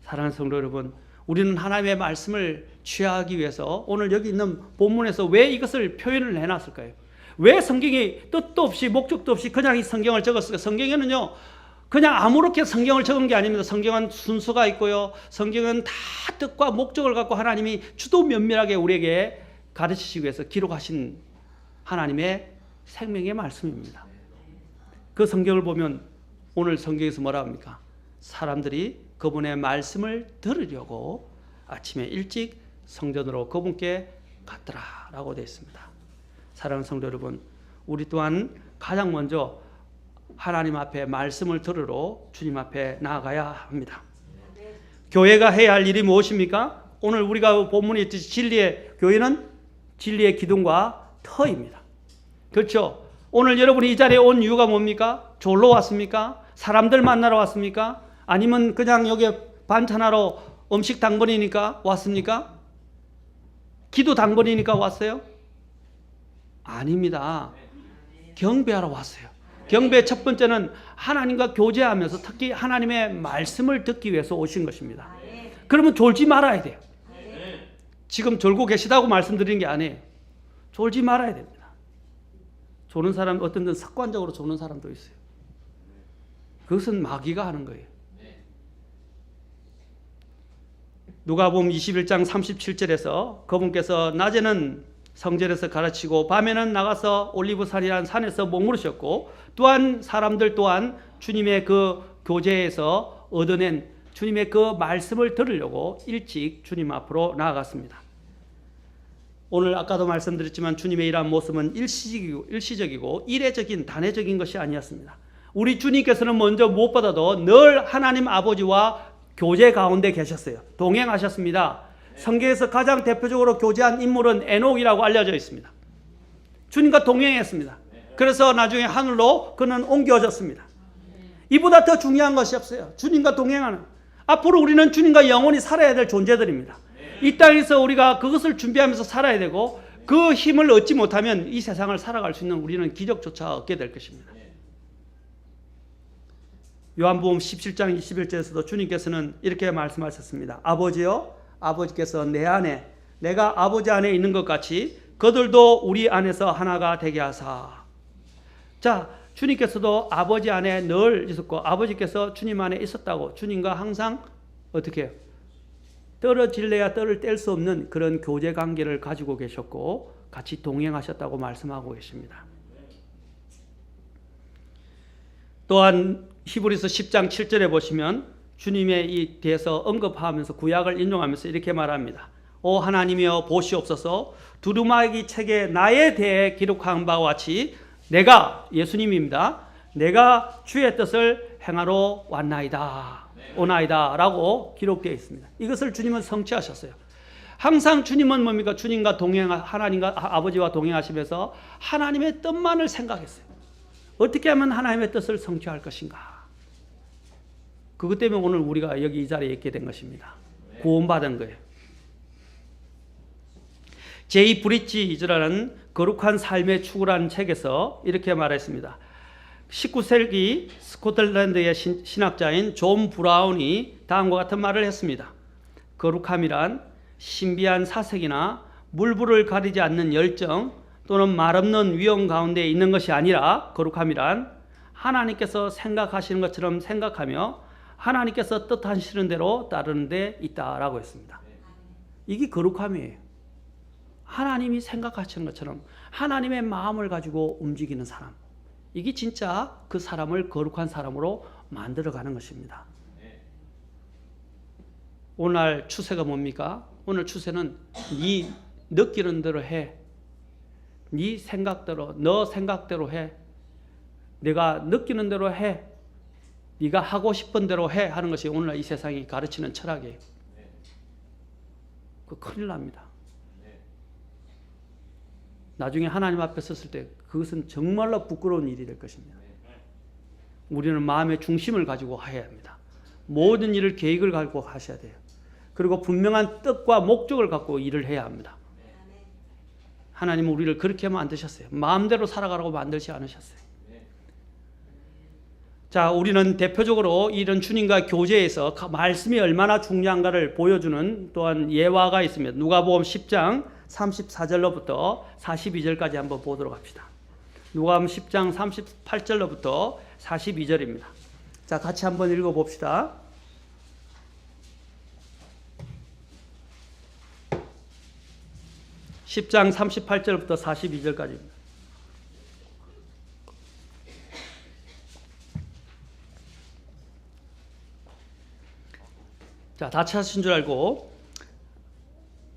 사랑하는 성도 여러분, 우리는 하나님의 말씀을 취하기 위해서 오늘 여기 있는 본문에서 왜 이것을 표현을 해놨을까요? 왜 성경이 뜻도 없이 목적도 없이 그냥 이 성경을 적었을까요? 성경에는요 그냥 아무렇게 성경을 적은 게 아닙니다. 성경은 순서가 있고요. 성경은 다 뜻과 목적을 갖고 하나님이 주도 면밀하게 우리에게 가르치시기 위해서 기록하신 하나님의 생명의 말씀입니다. 그 성경을 보면 오늘 성경에서 뭐라 합니까? 사람들이 그분의 말씀을 들으려고 아침에 일찍 성전으로 그분께 갔더라라고 되어 있습니다. 사랑하는 성도 여러분, 우리 또한 가장 먼저 하나님 앞에 말씀을 들으러 주님 앞에 나아가야 합니다. 교회가 해야 할 일이 무엇입니까? 오늘 우리가 본문에 있듯이 진리의 교회는 진리의 기둥과 터입니다. 그렇죠? 오늘 여러분이 이 자리에 온 이유가 뭡니까? 졸로 왔습니까? 사람들 만나러 왔습니까? 아니면 그냥 여기 반찬하러 음식 당번이니까 왔습니까? 기도 당번이니까 왔어요? 아닙니다. 경배하러 왔어요. 경배의 첫 번째는 하나님과 교제하면서 특히 하나님의 말씀을 듣기 위해서 오신 것입니다. 그러면 졸지 말아야 돼요. 지금 졸고 계시다고 말씀드리는 게 아니에요. 졸지 말아야 됩니다. 조는 사람, 어떤 데는 습관적으로 조는 사람도 있어요. 그것은 마귀가 하는 거예요. 누가복음 21장 37절에서 그분께서 낮에는 성전에서 가르치고 밤에는 나가서 올리브산이라는 산에서 머무르셨고 또한 사람들 또한 주님의 그 교제에서 얻어낸 주님의 그 말씀을 들으려고 일찍 주님 앞으로 나아갔습니다. 오늘 아까도 말씀드렸지만 주님의 이러한 모습은 일시적이고 이례적인 단회적인 것이 아니었습니다. 우리 주님께서는 먼저 무엇보다도 늘 하나님 아버지와 교제 가운데 계셨어요. 동행하셨습니다. 성경에서 가장 대표적으로 교제한 인물은 에녹이라고 알려져 있습니다. 주님과 동행했습니다. 그래서 나중에 하늘로 그는 옮겨졌습니다. 이보다 더 중요한 것이 없어요. 주님과 동행하는. 앞으로 우리는 주님과 영원히 살아야 될 존재들입니다. 이 땅에서 우리가 그것을 준비하면서 살아야 되고 그 힘을 얻지 못하면 이 세상을 살아갈 수 있는 우리는 기적조차 얻게 될 것입니다. 요한복음 17장 21절에서도 주님께서는 이렇게 말씀하셨습니다. 아버지여, 아버지께서 내 안에 내가 아버지 안에 있는 것 같이 그들도 우리 안에서 하나가 되게 하사. 자, 주님께서도 아버지 안에 늘 있었고 아버지께서 주님 안에 있었다고 주님과 항상 어떻게 해요? 떨어질래야 떨을 뗄 수 없는 그런 교제 관계를 가지고 계셨고 같이 동행하셨다고 말씀하고 계십니다. 또한 히브리서 10장 7절에 보시면 주님의 이 대해서 언급하면서 구약을 인용하면서 이렇게 말합니다. 오 하나님이여 보시옵소서 두루마기 책에 나에 대해 기록한 바와 같이 내가 예수님입니다. 내가 주의 뜻을 행하러 왔나이다. 오나이다 라고 기록되어 있습니다. 이것을 주님은 성취하셨어요. 항상 주님은 뭡니까? 주님과 하나님과 아버지와 동행하시면서 하나님의 뜻만을 생각했어요. 어떻게 하면 하나님의 뜻을 성취할 것인가? 그것 때문에 오늘 우리가 여기 이 자리에 있게 된 것입니다. 구원받은 거예요. 제이 브릿지라는 거룩한 삶의 추구라는 책에서 이렇게 말했습니다. 19세기 스코틀랜드의 신학자인 존 브라운이 다음과 같은 말을 했습니다. 거룩함이란 신비한 사색이나 물불을 가리지 않는 열정 또는 말없는 위험 가운데 있는 것이 아니라 거룩함이란 하나님께서 생각하시는 것처럼 생각하며 하나님께서 뜻하시는 대로 따르는 데 있다라고 했습니다. 이게 거룩함이에요. 하나님이 생각하시는 것처럼 하나님의 마음을 가지고 움직이는 사람. 이게 진짜 그 사람을 거룩한 사람으로 만들어가는 것입니다. 오늘 추세가 뭡니까? 오늘 추세는 네 느끼는 대로 해. 네 생각대로, 너 생각대로 해. 내가 느끼는 대로 해. 네가 하고 싶은 대로 해 하는 것이 오늘날 이 세상이 가르치는 철학이에요. 그 큰일 납니다. 나중에 하나님 앞에 섰을 때 그것은 정말로 부끄러운 일이 될 것입니다. 우리는 마음의 중심을 가지고 해야 합니다. 모든 일을 계획을 가지고 하셔야 돼요. 그리고 분명한 뜻과 목적을 갖고 일을 해야 합니다. 하나님은 우리를 그렇게 만드셨어요. 마음대로 살아가라고 만들지 않으셨어요. 자, 우리는 대표적으로 이런 주님과 교제에서 말씀이 얼마나 중요한가를 보여주는 또한 예화가 있습니다. 누가복음 10장 34절로부터 42절까지 한번 보도록 합시다. 누가복음 10장 38절로부터 42절입니다. 자, 같이 한번 읽어봅시다. (10장) 38절부터 42절까지입니다. 자, 다 찾으신 줄 알고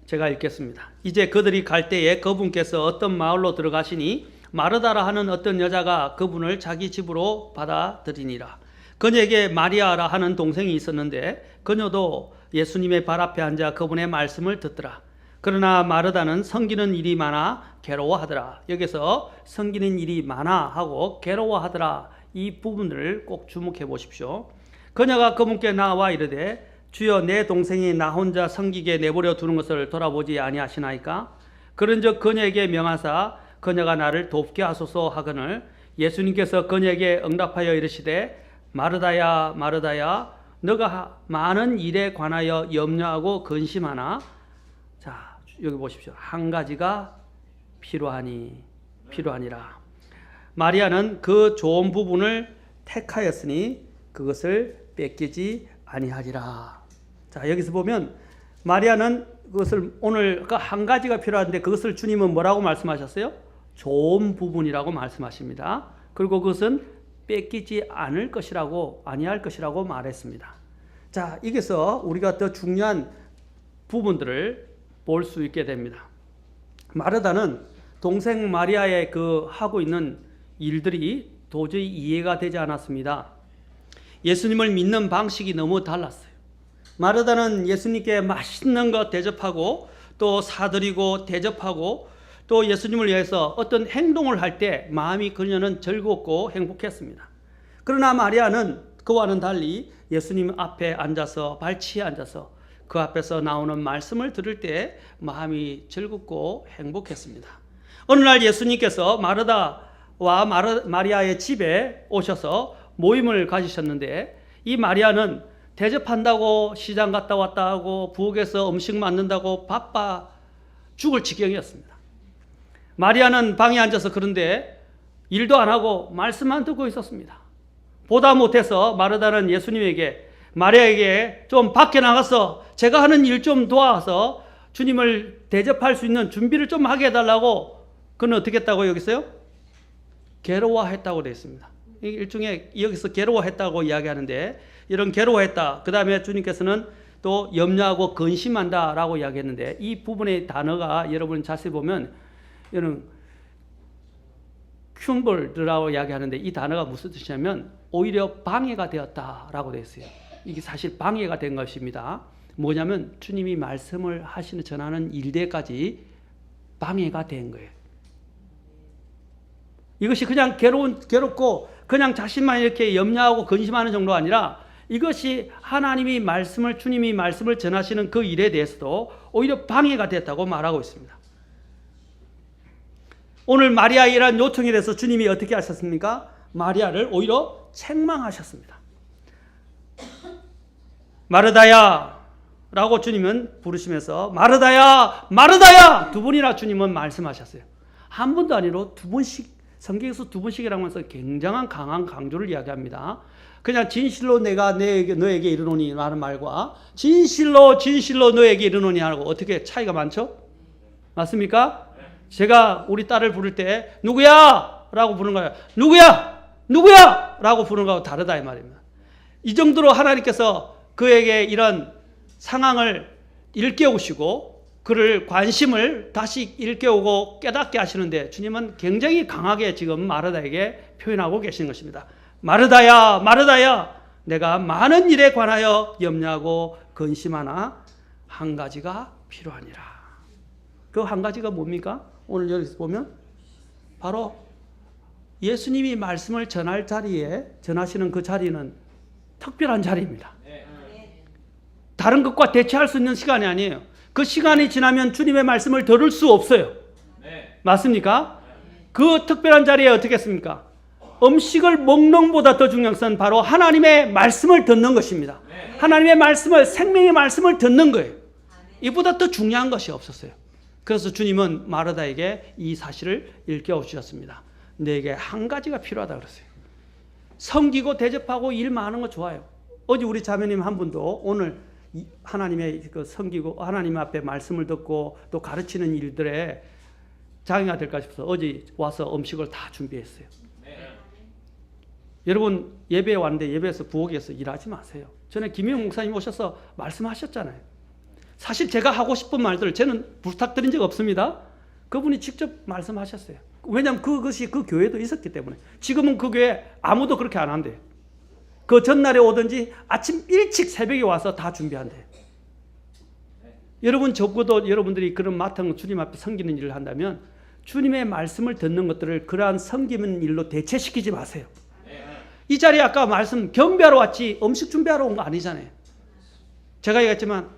제가 읽겠습니다. 이제 그들이 갈 때에 그분께서 어떤 마을로 들어가시니 마르다라 하는 어떤 여자가 그분을 자기 집으로 받아들이니라. 그녀에게 마리아라 하는 동생이 있었는데 그녀도 예수님의 발 앞에 앉아 그분의 말씀을 듣더라. 그러나 마르다는 섬기는 일이 많아 괴로워하더라. 여기서 섬기는 일이 많아 하고 괴로워하더라, 이 부분을 꼭 주목해 보십시오. 그녀가 그분께 나와 이르되 주여, 내 동생이 나 혼자 섬기게 내버려 두는 것을 돌아보지 아니하시나이까? 그런즉 그녀에게 명하사 그녀가 나를 돕게 하소서 하거늘 예수님께서 그녀에게 응답하여 이르시되 마르다야 마르다야, 너가 많은 일에 관하여 염려하고 근심하나. 자, 여기 보십시오. 한 가지가 필요하니라. 마리아는 그 좋은 부분을 택하였으니 그것을 뺏기지 아니하리라. 자, 여기서 보면 마리아는 그것을 오늘 한 가지가 필요한데 그것을 주님은 뭐라고 말씀하셨어요? 좋은 부분이라고 말씀하십니다. 그리고 그것은 뺏기지 아니할 것이라고 말했습니다. 자, 여기서 우리가 더 중요한 부분들을 볼 수 있게 됩니다. 마르다는 동생 마리아의 그 하고 있는 일들이 도저히 이해가 되지 않았습니다. 예수님을 믿는 방식이 너무 달랐어요. 마르다는 예수님께 맛있는 것 대접하고 또 사드리고 대접하고 또 예수님을 위해서 어떤 행동을 할 때 마음이 그녀는 즐겁고 행복했습니다. 그러나 마리아는 그와는 달리 예수님 앞에 앉아서 발치에 앉아서 그 앞에서 나오는 말씀을 들을 때 마음이 즐겁고 행복했습니다. 어느 날 예수님께서 마르다와 마리아의 집에 오셔서 모임을 가지셨는데 이 마리아는 대접한다고 시장 갔다 왔다 하고 부엌에서 음식 만든다고 바빠 죽을 지경이었습니다. 마리아는 방에 앉아서 그런데 일도 안 하고 말씀만 듣고 있었습니다. 보다 못해서 마르다는 예수님에게, 마리아에게 좀 밖에 나가서 제가 하는 일 좀 도와서 주님을 대접할 수 있는 준비를 좀 하게 해달라고, 그는 어떻게 했다고 여기 있어요? 괴로워했다고 되어 있습니다. 일종의 여기서 괴로워했다고 이야기하는데, 이런 괴로워했다, 그 다음에 주님께서는 또 염려하고 근심한다라고 이야기했는데, 이 부분의 단어가 여러분 자세히 보면 이는 큐벌드라고 이야기하는데, 이 단어가 무슨 뜻이냐면 오히려 방해가 되었다라고 되어 있어요. 이게 사실 방해가 된 것입니다. 뭐냐면 주님이 말씀을 하시는 전하는 일대까지 방해가 된 거예요. 이것이 그냥 괴롭고 그냥 자신만 이렇게 염려하고 근심하는 정도가 아니라, 이것이 하나님이 말씀을, 주님이 말씀을 전하시는 그 일에 대해서도 오히려 방해가 됐다고 말하고 있습니다. 오늘 마리아의 이러한 요청에 대해서 주님이 어떻게 하셨습니까? 마리아를 오히려 책망하셨습니다. 마르다야 라고 주님은 부르시면서 마르다야 마르다야 두 번이나 주님은 말씀하셨어요. 한 번도 아니로 두 번씩, 성경에서 두 번씩이라고 하면서 굉장한 강한 강조를 이야기합니다. 그냥 진실로 내가 너에게 이르노니 라는 말과 진실로 너에게 이르노니 하고 어떻게 차이가 많죠? 맞습니까? 제가 우리 딸을 부를 때 누구야? 라고 부르는 거예요. 누구야? 라고 부르는 거하고 다르다 이 말입니다. 이 정도로 하나님께서 그에게 이런 상황을 일깨우시고 그를 관심을 다시 일깨우고 깨닫게 하시는데, 주님은 굉장히 강하게 지금 마르다에게 표현하고 계시는 것입니다. 마르다야 내가 많은 일에 관하여 염려하고 근심하나 한 가지가 필요하니라. 그 한 가지가 뭡니까? 오늘 여기서 보면 바로 예수님이 말씀을 전할 자리에, 전하시는 그 자리는 특별한 자리입니다. 다른 것과 대체할 수 있는 시간이 아니에요. 그 시간이 지나면 주님의 말씀을 들을 수 없어요. 맞습니까? 그 특별한 자리에 어떻게 했습니까? 음식을 먹는 것보다 더 중요한 것은 바로 하나님의 말씀을 듣는 것입니다. 하나님의 말씀을, 생명의 말씀을 듣는 거예요. 이보다 더 중요한 것이 없었어요. 그래서 주님은 마르다에게 이 사실을 일깨워 주셨습니다. 내게 한 가지가 필요하다 그랬어요. 섬기고 대접하고 일 많은 거 좋아요. 어제 우리 자매님 한 분도 오늘 하나님의 그 섬기고 하나님 앞에 말씀을 듣고 또 가르치는 일들에 장애가 될까 싶어서 어제 와서 음식을 다 준비했어요. 여러분 예배에 왔는데 예배에서 부엌에서 일하지 마세요. 전에 김영 목사님 오셔서 말씀하셨잖아요. 사실 제가 하고 싶은 말들을 저는 부탁드린 적 없습니다. 그분이 직접 말씀하셨어요. 왜냐하면 그것이 그 교회도 있었기 때문에. 지금은 그 교회 아무도 그렇게 안 한대요. 그 전날에 오든지 아침 일찍 새벽에 와서 다 준비한대요. 여러분 적어도 여러분들이 그런 마땅한 주님 앞에 섬기는 일을 한다면 주님의 말씀을 듣는 것들을 그러한 섬기는 일로 대체시키지 마세요. 이 자리에 아까 말씀 경배하러 왔지 음식 준비하러 온 거 아니잖아요. 제가 얘기했지만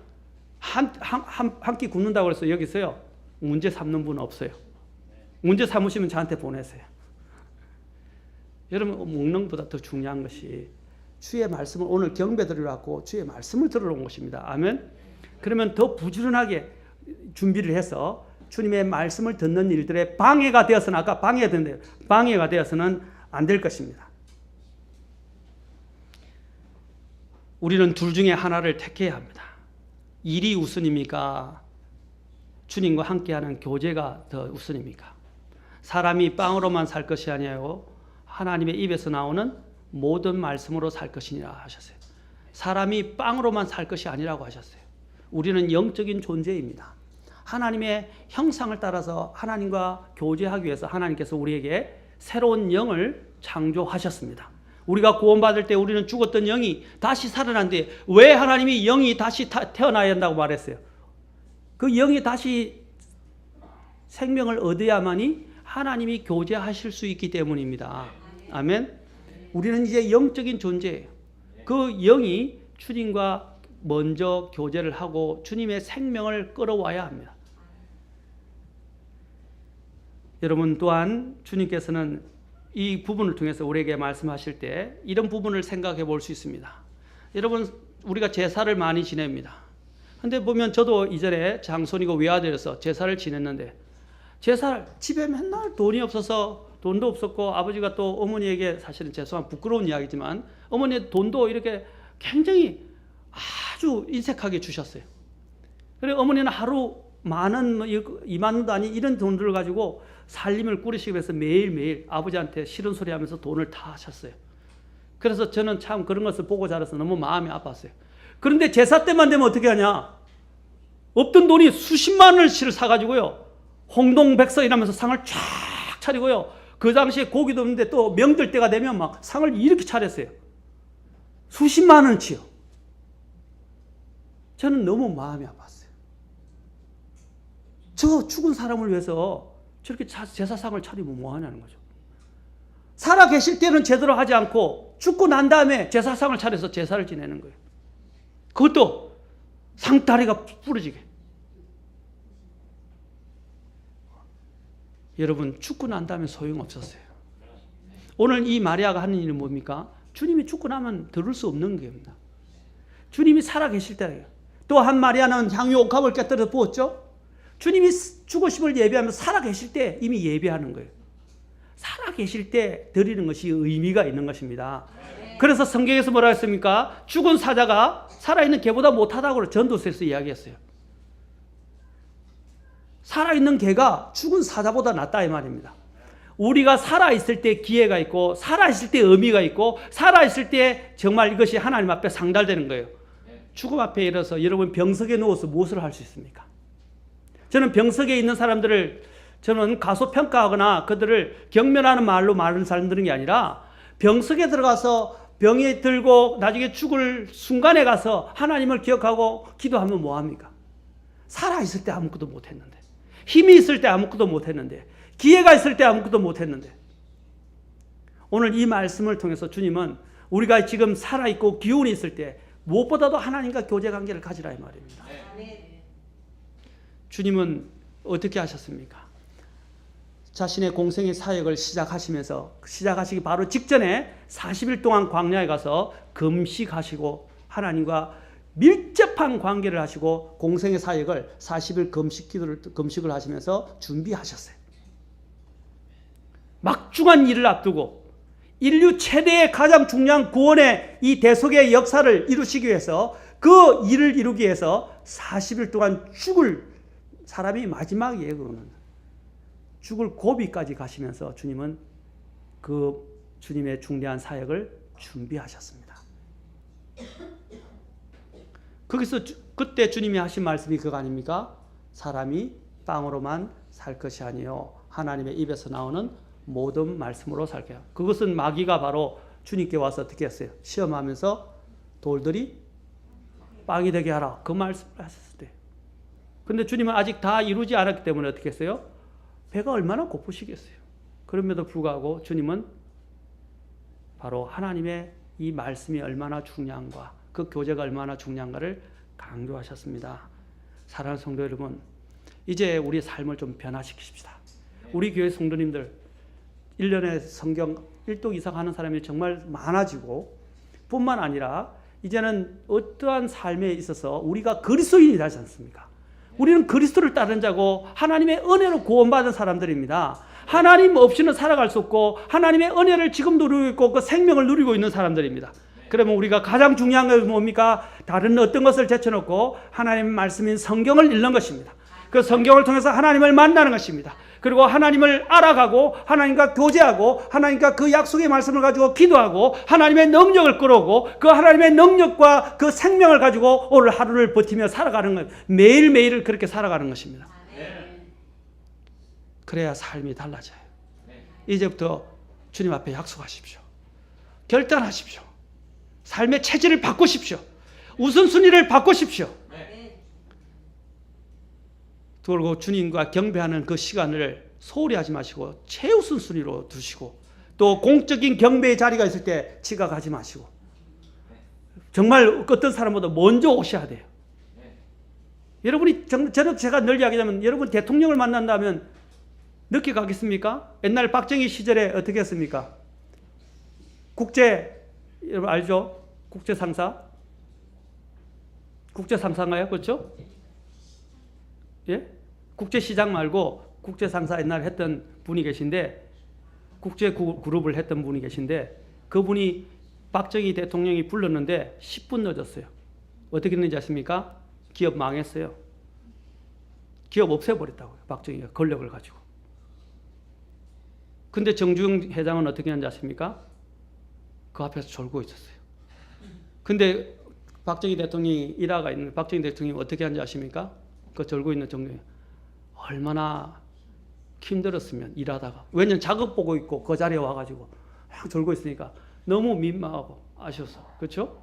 한 끼 굶는다고 그래서 여기서요 문제 삼는 분은 없어요. 문제 삼으시면 저한테 보내세요. 여러분 먹는 것보다 더 중요한 것이 주의 말씀을 오늘 경배 드리러 왔고 주의 말씀을 들으러 온 것입니다. 아멘. 그러면 더 부지런하게 준비를 해서 주님의 말씀을 듣는 일들에 방해가 되어서는 아까 방해가 되어서는 안 될 것입니다. 우리는 둘 중에 하나를 택해야 합니다. 일이 우선입니까? 주님과 함께하는 교제가 더 우선입니까? 사람이 빵으로만 살 것이 아니요 하나님의 입에서 나오는 모든 말씀으로 살 것이니라 하셨어요. 사람이 빵으로만 살 것이 아니라고 하셨어요. 우리는 영적인 존재입니다. 하나님의 형상을 따라서 하나님과 교제하기 위해서 하나님께서 우리에게 새로운 영을 창조하셨습니다. 우리가 구원받을 때 우리는 죽었던 영이 다시 살아난데 왜 하나님이 영이 다시 태어나야 한다고 말했어요? 그 영이 다시 생명을 얻어야만이 하나님이 교제하실 수 있기 때문입니다. 아멘. 우리는 이제 영적인 존재예요. 그 영이 주님과 먼저 교제를 하고 주님의 생명을 끌어와야 합니다. 여러분 또한 주님께서는 이 부분을 통해서 우리에게 말씀하실 때 이런 부분을 생각해 볼 수 있습니다. 여러분 우리가 제사를 많이 지냅니다. 근데 보면 저도 이전에 장손이고 외아들여서 제사를 지냈는데 제사를 집에 맨날 돈이 없어서 돈도 없었고 아버지가 또 어머니에게 사실은 죄송한 부끄러운 이야기지만 어머니의 돈도 이렇게 굉장히 아주 인색하게 주셨어요. 그래서 어머니는 하루 많은 2만 원도 아닌 이런 돈들을 가지고 살림을 꾸리시기 위해서 매일매일 아버지한테 싫은 소리 하면서 돈을 다 하셨어요. 그래서 저는 참 그런 것을 보고 자라서 너무 마음이 아팠어요. 그런데 제사 때만 되면 어떻게 하냐? 없던 돈이 수십만 원치를 사가지고요. 홍동백서이라면서 상을 쫙 차리고요. 그 당시에 고기도 없는데 또 명절 때가 되면 막 상을 이렇게 차렸어요. 수십만 원치요. 저는 너무 마음이 아팠어요. 저 죽은 사람을 위해서 저렇게 제사상을 차리면 뭐 하냐는 거죠. 살아 계실 때는 제대로 하지 않고 죽고 난 다음에 제사상을 차려서 제사를 지내는 거예요. 그것도 상다리가 부러지게. 여러분 죽고 난 다음에 소용없었어요. 오늘 이 마리아가 하는 일은 뭡니까? 주님이 죽고 나면 들을 수 없는 겁니다. 주님이 살아 계실 때예요. 또 한 마리아는 향유 옥합을 깨뜨려 부었죠. 주님이 죽으심을 예배하면 살아 계실 때 이미 예배하는 거예요. 살아 계실 때 드리는 것이 의미가 있는 것입니다. 그래서 성경에서 뭐라 했습니까? 죽은 사자가 살아있는 개보다 못하다고 전도서에서 이야기했어요. 살아있는 개가 죽은 사자보다 낫다 이 말입니다. 우리가 살아있을 때 기회가 있고 살아있을 때 의미가 있고 살아있을 때 정말 이것이 하나님 앞에 상달되는 거예요. 죽음 앞에 이르러서 여러분 병석에 누워서 무엇을 할 수 있습니까? 저는 병석에 있는 사람들을 저는 가소평가하거나 그들을 경멸하는 말로 말하는 사람들은 게 아니라 병석에 들어가서 병에 들고 나중에 죽을 순간에 가서 하나님을 기억하고 기도하면 뭐합니까? 살아있을 때 아무것도 못했는데, 힘이 있을 때 아무것도 못했는데, 기회가 있을 때 아무것도 못했는데, 오늘 이 말씀을 통해서 주님은 우리가 지금 살아있고 기운이 있을 때 무엇보다도 하나님과 교제관계를 가지라 이 말입니다. 주님은 어떻게 하셨습니까? 자신의 공생의 사역을 시작하시기 바로 직전에 40일 동안 광야에 가서 금식하시고 하나님과 밀접한 관계를 하시고 공생의 사역을 40일 금식을 하시면서 준비하셨어요. 막중한 일을 앞두고 인류 최대의 가장 중요한 구원의 이 대속의 역사를 이루시기 위해서, 그 일을 이루기 위해서 40일 동안 죽을 사람이 마지막이에요. 그거는 죽을 고비까지 가시면서 주님은 그 주님의 중대한 사역을 준비하셨습니다. 거기서 그때 주님이 하신 말씀이 그거 아닙니까? 사람이 빵으로만 살 것이 아니요 하나님의 입에서 나오는 모든 말씀으로 살게요. 그것은 마귀가 바로 주님께 와서 어떻게 했어요? 시험하면서 돌들이 빵이 되게 하라, 그 말씀을 하셨을 때, 근데 주님은 아직 다 이루지 않았기 때문에 어떻게 했어요? 배가 얼마나 고프시겠어요. 그럼에도 불구하고 주님은 바로 하나님의 이 말씀이 얼마나 중요한가, 그 교제가 얼마나 중요한가를 강조하셨습니다. 사랑하는 성도 여러분, 이제 우리의 삶을 좀 변화시키십시다. 우리 교회 성도님들 1년에 성경 1독 이상 하는 사람이 정말 많아지고, 뿐만 아니라 이제는 어떠한 삶에 있어서 우리가 그리스도인이 되지 않습니까? 우리는 그리스도를 따른 자고 하나님의 은혜로 구원받은 사람들입니다. 하나님 없이는 살아갈 수 없고 하나님의 은혜를 지금 누리고 있고 그 생명을 누리고 있는 사람들입니다. 그러면 우리가 가장 중요한 것은 뭡니까? 다른 어떤 것을 제쳐놓고 하나님의 말씀인 성경을 읽는 것입니다. 그 성경을 통해서 하나님을 만나는 것입니다. 그리고 하나님을 알아가고 하나님과 교제하고 하나님과 그 약속의 말씀을 가지고 기도하고 하나님의 능력을 끌어오고 그 하나님의 능력과 그 생명을 가지고 오늘 하루를 버티며 살아가는 것, 매일매일을 그렇게 살아가는 것입니다. 그래야 삶이 달라져요. 이제부터 주님 앞에 약속하십시오. 결단하십시오. 삶의 체질을 바꾸십시오. 우선순위를 바꾸십시오. 그리고 주님과 경배하는 그 시간을 소홀히 하지 마시고 최우선순위로 두시고, 또 공적인 경배의 자리가 있을 때 지각하지 마시고, 정말 어떤 사람보다 먼저 오셔야 돼요. 여러분이 제가 늘 이야기하면, 여러분 대통령을 만난다면 늦게 가겠습니까? 옛날 박정희 시절에 어떻게 했습니까? 여러분 알죠? 국제상사인가요? 그렇죠? 예? 국제시장 말고 국제상사 옛날에 했던 분이 계신데, 국제그룹을 했던 분이 계신데, 그분이 박정희 대통령이 불렀는데 10분 늦었어요. 어떻게 했는지 아십니까? 기업 망했어요. 기업 없애버렸다고요. 박정희가 권력을 가지고. 근데 정주영 회장은 어떻게 했는지 아십니까? 그 앞에서 졸고 있었어요. 근데 박정희 대통령이 일화가 있는데, 박정희 대통령이 어떻게 하는지 아십니까? 그 졸고 있는 정주영 얼마나 힘들었으면 일하다가, 왜냐면 작업 보고 있고 그 자리에 와가지고 그냥 졸고 있으니까 너무 민망하고 아쉬워서. 그렇죠?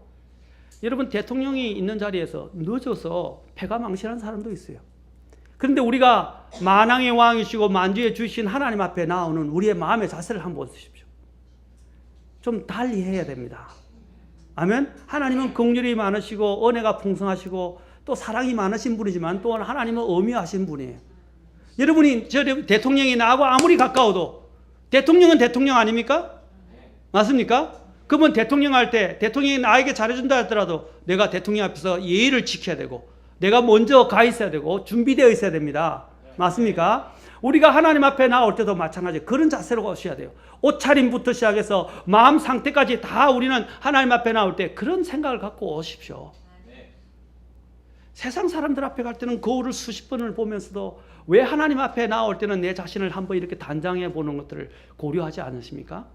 여러분 대통령이 있는 자리에서 늦어서 패가 망신한 사람도 있어요. 그런데 우리가 만왕의 왕이시고 만주의 주신 하나님 앞에 나오는 우리의 마음의 자세를 한번 보십시오. 좀 달리 해야 됩니다. 아멘. 하나님은 긍휼이 많으시고 은혜가 풍성하시고 또 사랑이 많으신 분이지만 또 하나님은 엄유하신 분이에요. 여러분이 대통령이 나하고 아무리 가까워도 대통령은 대통령 아닙니까? 맞습니까? 그러면 대통령 할 때 대통령이 나에게 잘해준다 하더라도 내가 대통령 앞에서 예의를 지켜야 되고 내가 먼저 가 있어야 되고 준비되어 있어야 됩니다. 맞습니까? 우리가 하나님 앞에 나올 때도 마찬가지 그런 자세로 오셔야 돼요. 옷차림부터 시작해서 마음 상태까지 다 우리는 하나님 앞에 나올 때 그런 생각을 갖고 오십시오. 세상 사람들 앞에 갈 때는 거울을 수십 번을 보면서도 왜 하나님 앞에 나올 때는 내 자신을 한번 이렇게 단장해 보는 것들을 고려하지 않으십니까?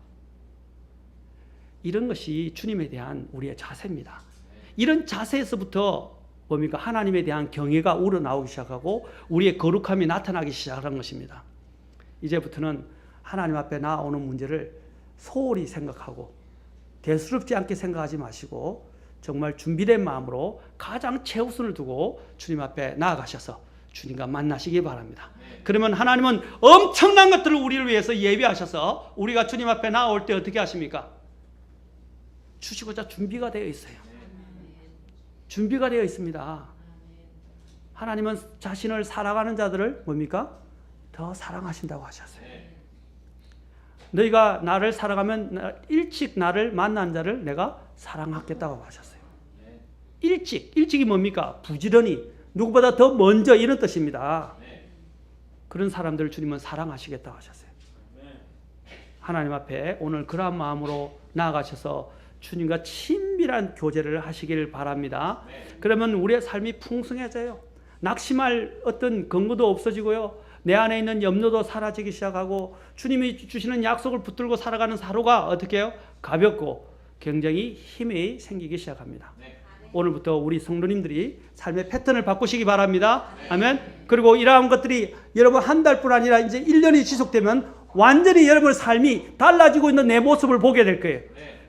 이런 것이 주님에 대한 우리의 자세입니다. 이런 자세에서부터 뭡니까? 하나님에 대한 경외가 우러나오기 시작하고 우리의 거룩함이 나타나기 시작한 것입니다. 이제부터는 하나님 앞에 나오는 문제를 소홀히 생각하고 대수롭지 않게 생각하지 마시고 정말 준비된 마음으로 가장 최우선을 두고 주님 앞에 나아가셔서 주님과 만나시기 바랍니다. 그러면 하나님은 엄청난 것들을 우리를 위해서 예비하셔서 우리가 주님 앞에 나올 때 어떻게 하십니까? 주시고자 준비가 되어 있어요. 준비가 되어 있습니다. 하나님은 자신을 사랑하는 자들을 뭡니까? 더 사랑하신다고 하셨어요. 너희가 나를 사랑하면 일찍 나를 만난 자를 내가 사랑하겠다고 하셨어요. 일찍이 뭡니까? 부지런히 누구보다 더 먼저 이런 뜻입니다. 그런 사람들을 주님은 사랑하시겠다고 하셨어요. 하나님 앞에 오늘 그러한 마음으로 나아가셔서 주님과 친밀한 교제를 하시길 바랍니다. 그러면 우리의 삶이 풍성해져요. 낙심할 어떤 근거도 없어지고요. 내 안에 있는 염려도 사라지기 시작하고 주님이 주시는 약속을 붙들고 살아가는 하루가 어떻게 해요? 가볍고 굉장히 힘이 생기기 시작합니다. 오늘부터 우리 성도님들이 삶의 패턴을 바꾸시기 바랍니다. 아멘. 그리고 이러한 것들이 여러분 한 달뿐 아니라 이제 1년이 지속되면 완전히 여러분의 삶이 달라지고 있는 내 모습을 보게 될 거예요.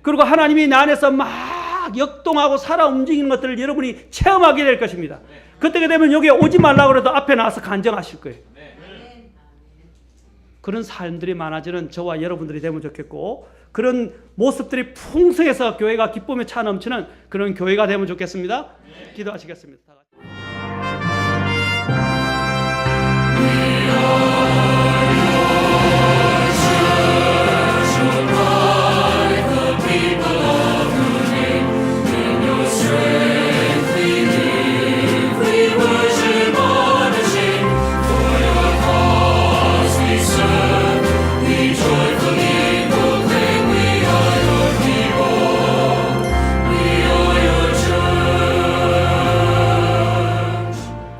그리고 하나님이 내 안에서 막 역동하고 살아 움직이는 것들을 여러분이 체험하게 될 것입니다. 그때가 되면 여기에 오지 말라고 해도 앞에 나와서 간증하실 거예요. 그런 삶들이 많아지는 저와 여러분들이 되면 좋겠고 그런 모습들이 풍성해서 교회가 기쁨에 차 넘치는 그런 교회가 되면 좋겠습니다. 기도하시겠습니다.